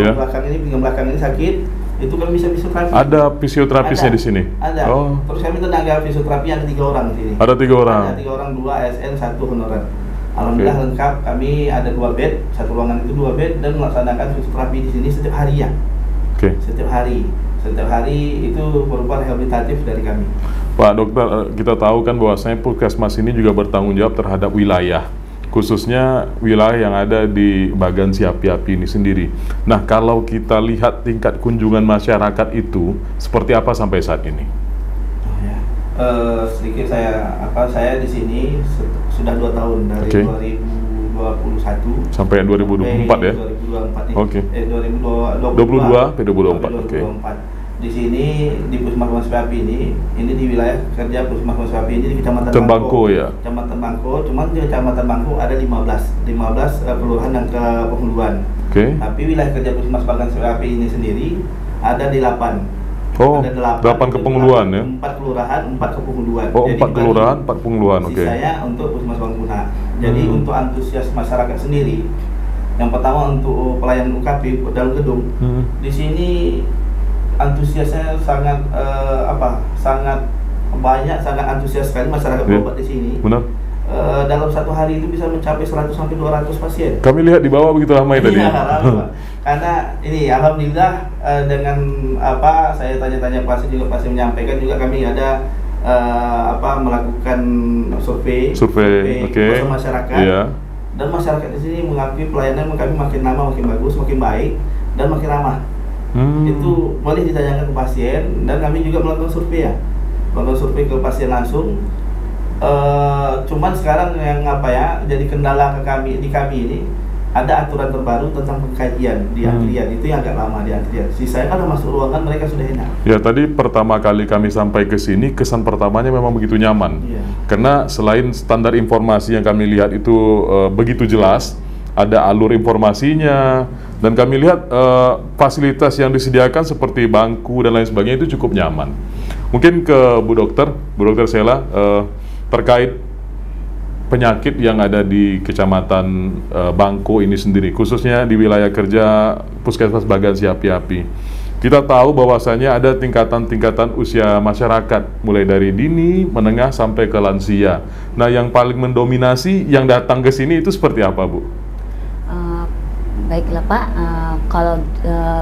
belakang ini sakit, itu kami bisa fisioterapi. Ada fisioterapisnya di sini? Ada. Terus kami tenaga fisioterapi ada 3 orang di sini. Ada 3 orang? Ada 3 orang, 2 ASN, 1 honorer. Alhamdulillah lengkap, kami ada 2 bed, satu ruangan itu 2 bed, dan melaksanakan fisioterapi di sini setiap hari ya. Setiap hari itu berupa rehabilitatif dari kami. Pak Dokter, kita tahu kan bahwasanya puskesmas ini juga bertanggung jawab terhadap wilayah, khususnya wilayah yang ada di Bagan Siapi-Api ini sendiri. Nah, kalau kita lihat tingkat kunjungan masyarakat itu seperti apa sampai saat ini? Sedikit saya di sini sudah 2 tahun, dari 2021 sampai 2024 ya? 2022. Di sini di Puskesmas Siapi ini di wilayah kerja Puskesmas Siapi ini di Kecamatan Bangko ya. Kecamatan Bangko, cuman di Kecamatan Bangko ada 15 kelurahan dan kepenghuluan. Tapi wilayah kerja Puskesmas Bagan Siapi ini sendiri ada 8. Ada 8 kepenghuluan ya. 4 kelurahan, 4 kepenghuluan. Jadi 4 kelurahan, 4 kepenghuluan. Saya untuk Puskesmas Bangkuna. Jadi untuk antusias masyarakat sendiri, yang pertama untuk pelayanan UKP dalam gedung, di sini antusiasnya sangat sangat antusias sekali masyarakat berobat di sini. Benar. Dalam 1 hari itu bisa mencapai 100 sampai 200 pasien. Kami lihat di bawah begitu ramai tadi. Karena ini alhamdulillah dengan saya tanya-tanya pasien menyampaikan juga, kami ada melakukan survei masyarakat. Dan masyarakat di sini mengakui pelayanan kami makin lama makin bagus, makin baik, dan makin ramah. Itu boleh ditanyakan ke pasien, dan kami juga melakukan survei ke pasien langsung. Cuman sekarang yang jadi kendala di kami ini, ada aturan terbaru tentang pengkajian di antrian, itu yang agak lama di antrian. Sisanya kalau masuk ruangan mereka sudah enak. Ya, tadi pertama kali kami sampai ke sini, kesan pertamanya memang begitu nyaman. Karena selain standar informasi yang kami lihat itu begitu jelas, ada alur informasinya, dan kami lihat fasilitas yang disediakan seperti bangku dan lain sebagainya itu cukup nyaman. Mungkin ke Bu Dokter Sela, terkait penyakit yang ada di Kecamatan Bangko ini sendiri, khususnya di wilayah kerja Puskesmas Bagan Siapi-Api. Kita tahu bahwasanya ada tingkatan-tingkatan usia masyarakat, mulai dari dini, menengah, sampai ke lansia. Nah, yang paling mendominasi yang datang ke sini itu seperti apa, Bu? Baiklah Pak, kalau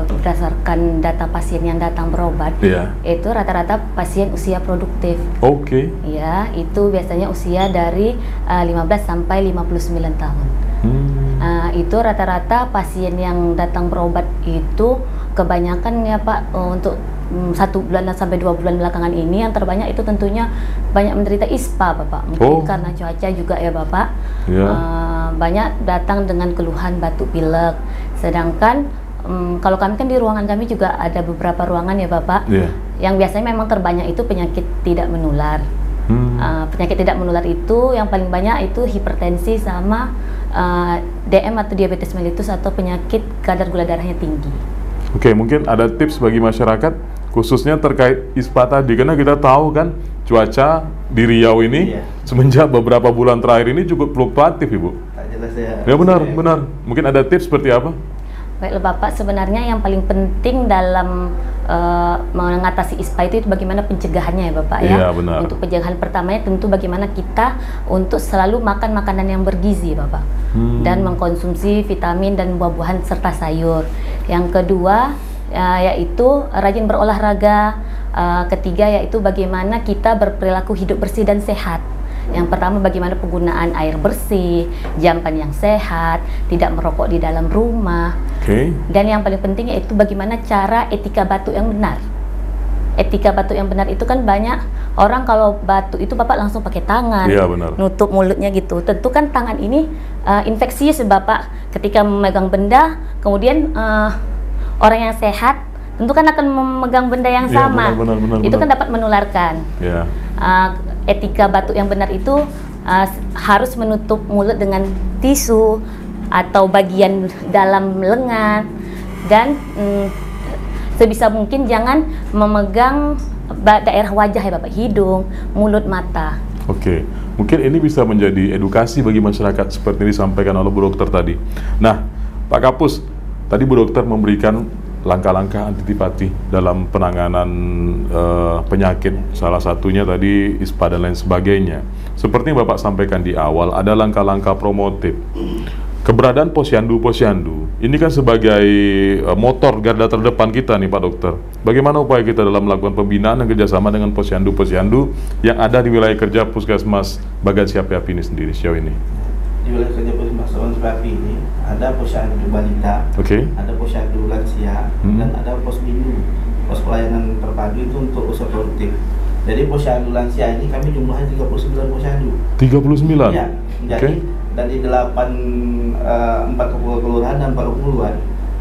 berdasarkan data pasien yang datang berobat, itu rata-rata pasien usia produktif. Oke. Ya, itu biasanya usia dari 15 sampai 59 tahun. Itu rata-rata pasien yang datang berobat itu kebanyakan ya Pak, untuk 1 bulan sampai 2 bulan belakangan ini yang terbanyak itu tentunya banyak menderita ISPA Bapak. Mungkin karena cuaca juga ya Bapak. Banyak datang dengan keluhan batuk pilek. Sedangkan kalau kami kan di ruangan kami juga ada beberapa ruangan ya Bapak, yang biasanya memang terbanyak itu penyakit tidak menular. Penyakit tidak menular itu yang paling banyak itu hipertensi sama DM atau diabetes mellitus atau penyakit kadar gula darahnya tinggi. Oke, mungkin ada tips bagi masyarakat khususnya terkait ISPA tadi, karena kita tahu kan cuaca di Riau ini semenjak beberapa bulan terakhir ini cukup fluktuatif Ibu. Tak jelas ya. Ya benar. Mungkin ada tips seperti apa? Baiklah Bapak, sebenarnya yang paling penting dalam mengatasi ISPA itu bagaimana pencegahannya ya Bapak ya. Iya, benar. Untuk pencegahan pertamanya tentu bagaimana kita untuk selalu makan makanan yang bergizi Bapak, dan mengkonsumsi vitamin dan buah-buahan serta sayur. Yang kedua yaitu rajin berolahraga. Ketiga yaitu bagaimana kita berperilaku hidup bersih dan sehat. Yang pertama bagaimana penggunaan air bersih, jamban yang sehat, tidak merokok di dalam rumah. Dan yang paling penting yaitu bagaimana cara etika batuk yang benar. Etika batuk yang benar itu kan banyak orang kalau batuk itu Bapak langsung pakai tangan, nutup mulutnya gitu. Tentu kan tangan ini infeksius Bapak. Ketika memegang benda, kemudian orang yang sehat tentu kan akan memegang benda yang sama. Itu kan dapat menularkan. Etika batuk yang benar itu harus menutup mulut dengan tisu atau bagian dalam lengan, dan sebisa mungkin jangan memegang daerah wajah ya Bapak, hidung, mulut, mata. Oke, mungkin ini bisa menjadi edukasi bagi masyarakat seperti disampaikan oleh Bu Dokter tadi. Nah, Pak Kapus, tadi Bu Dokter memberikan langkah-langkah antisipatif dalam penanganan penyakit, salah satunya tadi ISPA dan lain sebagainya. Seperti yang Bapak sampaikan di awal, ada langkah-langkah promotif. Keberadaan posyandu ini kan sebagai motor garda terdepan kita nih Pak Dokter. Bagaimana upaya kita dalam melakukan pembinaan dan kerjasama dengan posyandu yang ada di wilayah kerja Puskesmas Bagan Siapi Api ini sendiri sejauh ini? Di wilayah kerja Puskesmas Bagan Siapi Api ini ada posyandu balita, ada posyandu lansia, dan ada posbindu, pos pelayanan terpadu itu untuk usaha produktif. Jadi posyandu lansia ini kami jumlahnya 39 posyandu. 39? Iya, jadi dari 4 kelurahan dan 4 kelurahan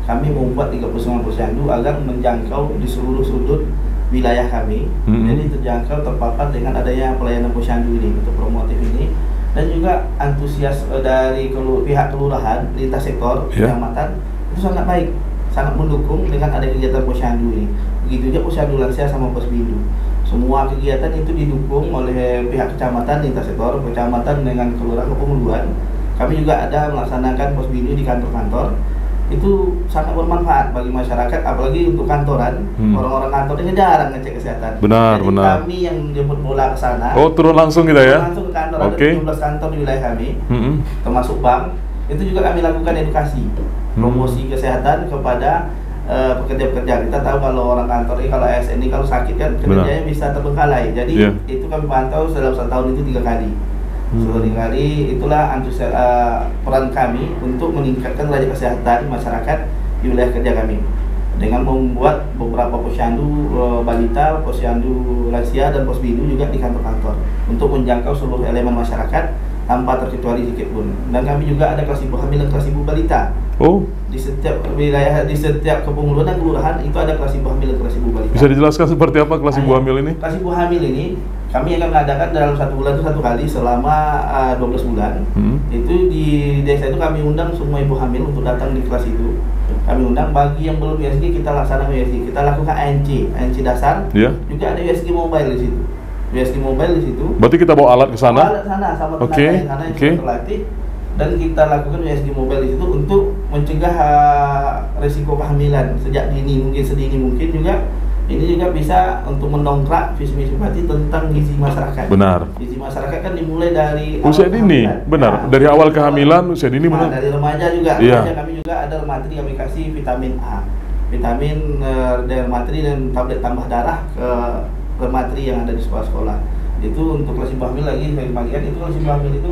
kami membuat 39 posyandu agar menjangkau di seluruh sudut wilayah kami. Jadi terjangkau, terpapar dengan adanya pelayanan posyandu ini untuk promotif ini, dan juga antusias dari pihak kelurahan, lintas sektor, kecamatan itu sangat baik, sangat mendukung dengan adanya kegiatan posyandu ini. Begitu juga posyandu lansia sama posbindu. Semua kegiatan itu didukung oleh pihak kecamatan, lintas sektor, kecamatan dengan kelurahan kepenguruan. Kami juga ada melaksanakan posbindu di kantor-kantor. Itu sangat bermanfaat bagi masyarakat, apalagi untuk kantoran. Orang-orang kantor ini jarang ngecek kesehatan. Jadi kami yang jemput bola ke sana. Oh, turun langsung kita ya? Langsung ke kantor, ada 17 kantor di wilayah kami, termasuk bank. Itu juga kami lakukan edukasi, promosi kesehatan kepada pekerja-pekerja. Kita tahu kalau orang kantor ini, kalau ASN ini kalau sakit kan kerjanya bisa terbengkalai. Jadi itu kami pantau dalam 1 tahun itu 3 kali. Sekali kali itulah antusias peran kami untuk meningkatkan derajat kesehatan masyarakat di wilayah kerja kami dengan membuat beberapa posyandu balita, posyandu lansia, dan posbindu juga di kantor-kantor untuk menjangkau seluruh elemen masyarakat tanpa terkecuali sedikit pun. Dan kami juga ada kelas ibu hamil dan kelas ibu balita. Di setiap wilayah, di setiap kepengurusan dan kelurahan itu ada kelas ibu hamil dan kelas ibu balita. Bisa dijelaskan seperti apa kelas ibu hamil ini? Kelas ibu hamil ini kami akan mengadakan dalam 1 bulan itu 1 kali selama 12 bulan. Itu di desa itu kami undang semua ibu hamil untuk datang di kelas itu. Kami undang. Bagi yang belum USG kita laksanakan USG, kita lakukan ANC dasar. Juga ada USG mobile di situ. USG mobile di situ. Berarti kita bawa alat ke sana? Alat sana sama tenaga yang sana yang sudah terlatih, dan kita lakukan USG mobile di situ untuk mencegah risiko kehamilan sejak dini, mungkin sedini mungkin juga Ini juga bisa untuk mendongkrak visi misi Bupati tentang gizi masyarakat. Benar. Gizi masyarakat kan dimulai dari usia dini, benar. Dari awal kehamilan, usia dini, benar. Dari remaja juga. Iya. Remaja kami juga ada materi kami kasih vitamin A, vitamin dermatri dan tablet tambah darah ke dermatri yang ada di sekolah-sekolah. Itu untuk kelas ibu hamil lagi saya bagian itu kelas ibu hamil itu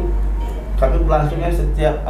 kami berlangsungnya setiap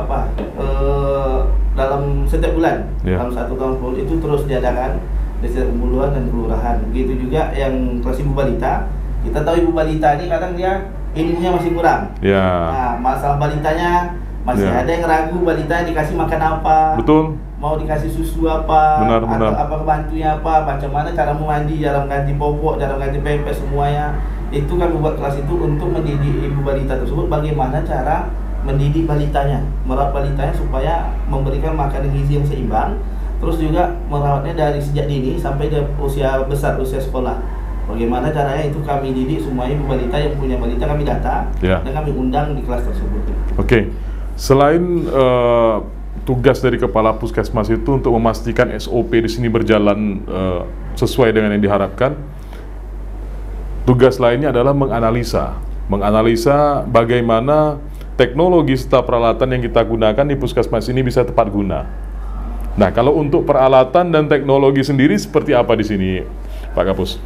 dalam setiap bulan, dalam 1 tahun full itu terus diadakan di setiap pemuluhan dan kelurahan. Begitu juga yang kelas ibu balita, kita tahu ibu balita ini kadang dia ilmunya masih kurang. Nah, masalah balitanya masih ada yang ragu balita dikasih makan apa, betul, mau dikasih susu apa, benar. apa kebantunya apa, macam mana cara mandi, cara ganti popok, cara ganti pempes, semuanya. Itu kami buat kelas itu untuk mendidik ibu balita tersebut bagaimana cara mendidik balitanya, merawat balitanya supaya memberikan makanan gizi yang seimbang. Terus juga merawatnya dari sejak dini sampai dia usia besar, usia sekolah. Bagaimana caranya itu kami didik semua ibu balita yang punya balita kami data dan kami undang di kelas tersebut. Oke. Selain tugas dari kepala puskesmas itu untuk memastikan SOP di sini berjalan sesuai dengan yang diharapkan, tugas lainnya adalah menganalisa bagaimana teknologi serta peralatan yang kita gunakan di puskesmas ini bisa tepat guna. Nah, kalau untuk peralatan dan teknologi sendiri seperti apa di sini, Pak Kapus?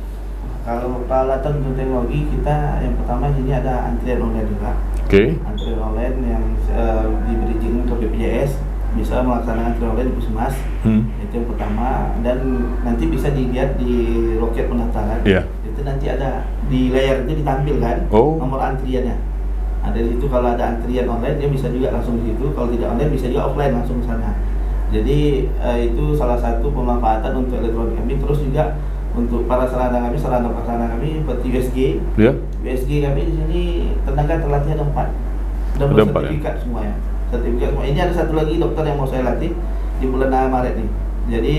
Kalau peralatan untuk teknologi kita yang pertama ini ada antrian online juga. Antrian online yang diberi izin ke BPJS bisa melaksanakan antrian online di puskesmas. Itu yang pertama, dan nanti bisa dilihat di loket pendaftaran. Itu nanti ada di layar itu ditampilkan nomor antriannya. Ada di situ. Kalau ada antrian online dia bisa juga langsung di situ. Kalau tidak online bisa juga offline langsung ke sana. Jadi itu salah satu pemanfaatan untuk elektronik kami. Terus juga untuk para sarana kami seperti USG. USG kami di sini tenaga terlatih ada 4 dan bersertifikat semuanya. Sertifikat semua. Ini ada satu lagi dokter yang mau saya latih di bulan Maret nih. Jadi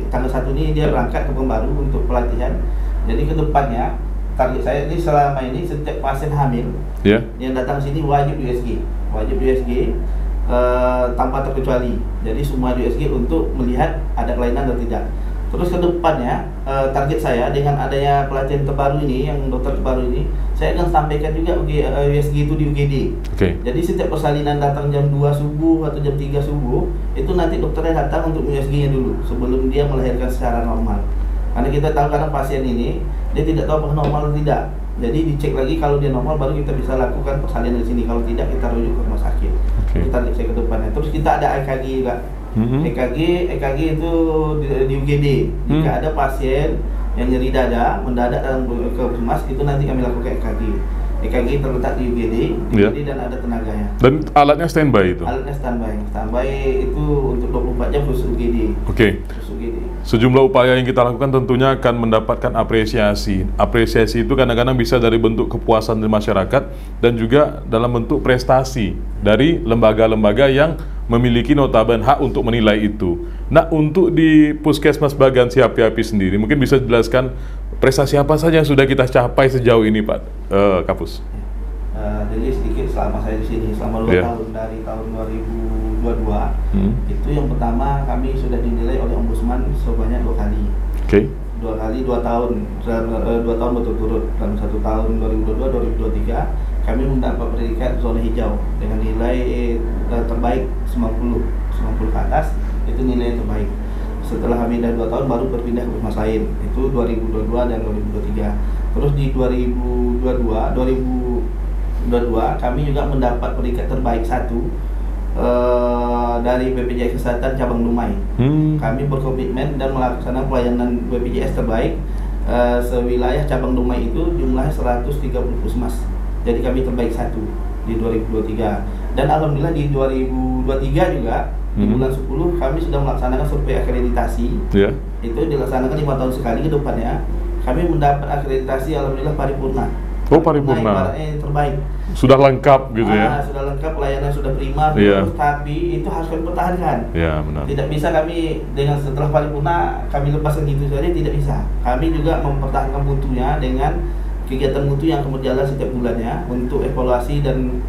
tanggal 1 ini dia berangkat ke Pembaru untuk pelatihan. Jadi ke depannya target saya ini selama ini setiap pasien hamil yang datang sini wajib USG, tanpa terkecuali. Jadi semua USG untuk melihat ada kelainan atau tidak. Terus ke depannya target saya dengan adanya pelatihan terbaru ini, yang dokter terbaru ini, saya akan sampaikan juga USG itu di UGD. Jadi setiap persalinan datang jam 2 subuh atau jam 3 subuh, itu nanti dokternya datang untuk USG-nya dulu sebelum dia melahirkan secara normal. Karena kita tahu kadang pasien ini dia tidak tahu apakah normal atau tidak. Jadi dicek lagi, kalau dia normal baru kita bisa lakukan persalinan di sini. Kalau tidak kita rujuk ke rumah sakit. Kita cek ke depannya. Terus kita ada EKG juga. EKG itu di UGD. Jika ada pasien yang nyeri dada mendadak dalam ke puskesmas, itu nanti kami lakukan EKG. EKG terletak di UGD, dan ada tenaganya. Dan alatnya standby itu? Alatnya standby itu untuk 24 jam khusus UGD. Sejumlah upaya yang kita lakukan tentunya akan mendapatkan apresiasi. Apresiasi itu kadang-kadang bisa dari bentuk kepuasan dari masyarakat dan juga dalam bentuk prestasi dari lembaga-lembaga yang memiliki notaben hak untuk menilai itu. Nah, untuk di Puskesmas Bagan Siapi-Api sendiri, mungkin bisa dijelaskan prestasi apa saja yang sudah kita capai sejauh ini, Pak Kapus? Jadi sedikit selama saya di sini, selama 2 tahun dari tahun 2022, itu yang pertama kami sudah dinilai oleh Ombudsman sebanyak 2 kali. 2 tahun berturut-turut. Dalam 1 tahun 2022-2023 kami mendapat predikat zona hijau dengan nilai terbaik 90 ke atas, itu nilai yang terbaik. Setelah kami dah 2 tahun baru berpindah ke puskesmas lain, itu 2022 dan 2023. Terus di 2022 kami juga mendapat predikat terbaik 1 dari BPJS Kesehatan Cabang Dumai. Kami berkomitmen dan melaksanakan pelayanan BPJS terbaik sewilayah Cabang Dumai itu jumlahnya 130 puskesmas. Jadi kami terbaik 1 di 2023. Dan alhamdulillah di 2023 juga di bulan 10 kami sudah melaksanakan survei akreditasi. Itu dilaksanakan 5 tahun sekali ke depannya. Kami mendapat akreditasi alhamdulillah paripurna. Paripurna. Terbaik. Sudah lengkap gitu ya? Sudah lengkap, pelayanan sudah prima, tapi itu harus kami pertahankan. Benar. Tidak bisa kami dengan setelah paripurna kami lepaskan gitu saja, tidak bisa. Kami juga mempertahankan mutunya dengan kegiatan mutu yang akan berjalan setiap bulannya untuk evaluasi dan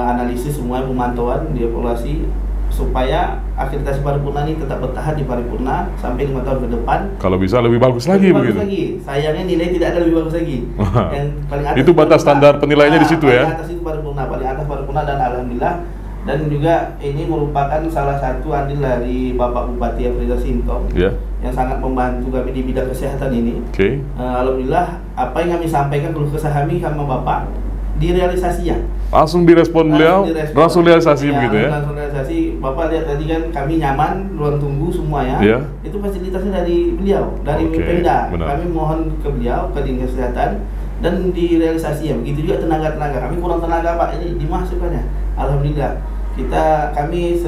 analisis semua pemantauan, dievaluasi supaya akreditasi paripurna ini tetap bertahan di paripurna sampai 5 tahun ke depan. Kalau bisa lebih bagus lagi begitu. Sayangnya nilai tidak ada lebih bagus lagi. Yang paling atas itu batas standar penilaiannya di situ ya. Paling atas itu paripurna, paling atas paripurna, dan alhamdulillah. Dan juga ini merupakan salah satu andil dari Bapak Bupati Afriza Sintong yang sangat membantu kami di bidang kesehatan ini. Alhamdulillah apa yang kami sampaikan keluh kesah kami sama Bapak direalisasinya. Langsung direspon beliau, langsung realisasi begitu ya. Langsung realisasi. Bapak lihat tadi kan kami nyaman, ruang tunggu semua ya. Itu fasilitasnya dari beliau, dari Pemda. Kami mohon ke beliau, ke Dinas Kesehatan, dan direalisasi ya. Begitu juga tenaga-tenaga. Kami kurang tenaga Pak, ini dimasukkan ya. Alhamdulillah. Kami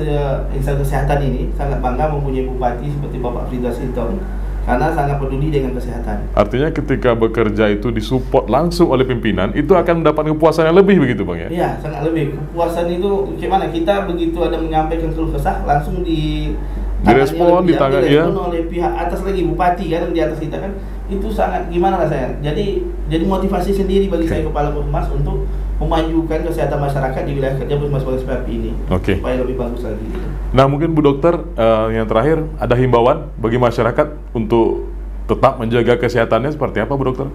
instansi kesehatan ini sangat bangga mempunyai bupati seperti Bapak Afriza Sintong karena sangat peduli dengan kesehatan. Artinya ketika bekerja itu disupport langsung oleh pimpinan, itu akan mendapat kepuasan yang lebih begitu Bang ya? Iya, sangat lebih. Kepuasan itu gimana? Kita begitu ada menyampaikan keluh kesah langsung direspon, direspon oleh pihak atas lagi, bupati kan di atas kita kan, itu sangat gimana rasanya? Jadi motivasi sendiri bagi saya Kepala Puskesmas untuk memajukan kesehatan masyarakat di wilayah kerja Puskesmas PAPI ini supaya lebih bagus lagi. Nah mungkin Bu Dokter yang terakhir ada himbauan bagi masyarakat untuk tetap menjaga kesehatannya seperti apa Bu Dokter?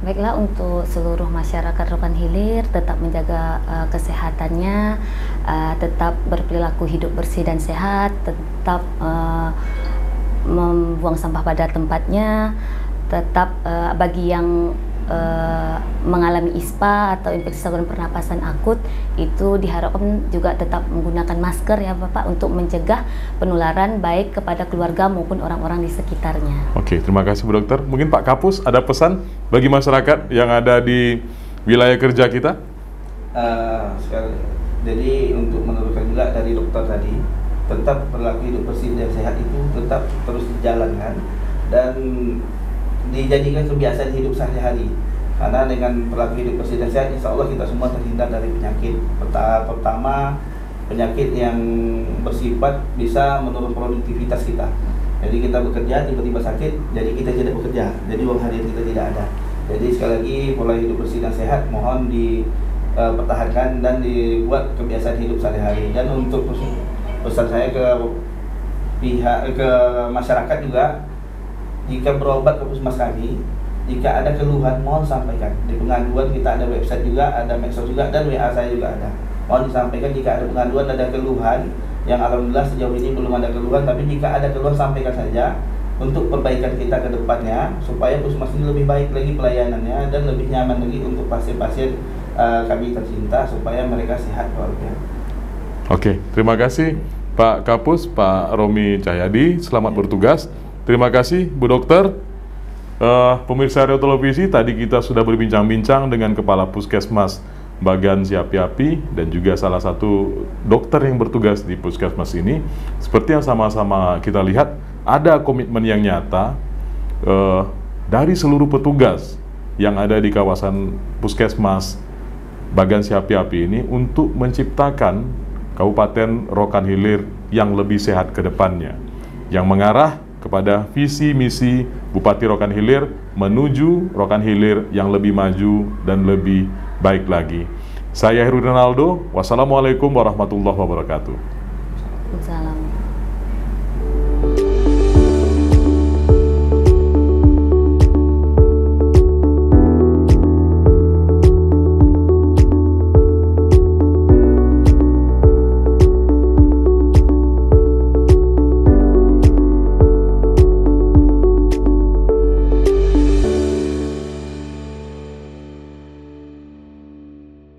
Baiklah, untuk seluruh masyarakat Rokan Hilir tetap menjaga kesehatannya, tetap berperilaku hidup bersih dan sehat, tetap membuang sampah pada tempatnya, tetap bagi yang mengalami ISPA atau infeksi saluran pernapasan akut itu diharapkan juga tetap menggunakan masker ya Bapak untuk mencegah penularan baik kepada keluarga maupun orang-orang di sekitarnya. Oke, terima kasih Bu Dokter. Mungkin Pak Kapus ada pesan bagi masyarakat yang ada di wilayah kerja kita? Jadi untuk meneruskan juga dari dokter tadi, tetap perilaku hidup bersih dan sehat itu tetap terus dijalankan dan dijadikan kebiasaan hidup sehari-hari. Karena dengan perilaku hidup bersih dan sehat, insya Allah kita semua terhindar dari penyakit. Pertama, penyakit yang bersifat bisa menurun produktivitas kita. Jadi kita bekerja, tiba-tiba sakit, jadi kita tidak bekerja. Jadi uang harian kita tidak ada. Jadi sekali lagi, pola hidup bersih dan sehat mohon dipertahankan dan dibuat kebiasaan hidup sehari-hari. Dan untuk pesan saya ke masyarakat juga, jika berobat ke puskesmas kami, jika ada keluhan mohon sampaikan. Di pengaduan kita ada website juga, ada medsos juga, dan WA saya juga ada. Mohon disampaikan jika ada pengaduan, ada keluhan, yang alhamdulillah sejauh ini belum ada keluhan, tapi jika ada keluhan sampaikan saja untuk perbaikan kita ke depannya, supaya puskesmas ini lebih baik lagi pelayanannya dan lebih nyaman lagi untuk pasien-pasien kami tercinta, supaya mereka sehat keluarga. Oke, terima kasih Pak Kapus, Pak Romi Cahyadi, selamat bertugas. Terima kasih Bu Dokter. Pemirsa Rio Televisi, tadi kita sudah berbincang-bincang dengan Kepala Puskesmas Bagan Siapi-Api dan juga salah satu dokter yang bertugas di Puskesmas ini. Seperti yang sama-sama kita lihat, ada komitmen yang nyata dari seluruh petugas yang ada di kawasan Puskesmas Bagan Siapi-Api ini untuk menciptakan Kabupaten Rokan Hilir yang lebih sehat ke depannya, yang mengarah kepada visi misi Bupati Rokan Hilir menuju Rokan Hilir yang lebih maju dan lebih baik lagi. Saya Heru Ronaldo, wassalamualaikum warahmatullahi wabarakatuh. Waalaikumsalam.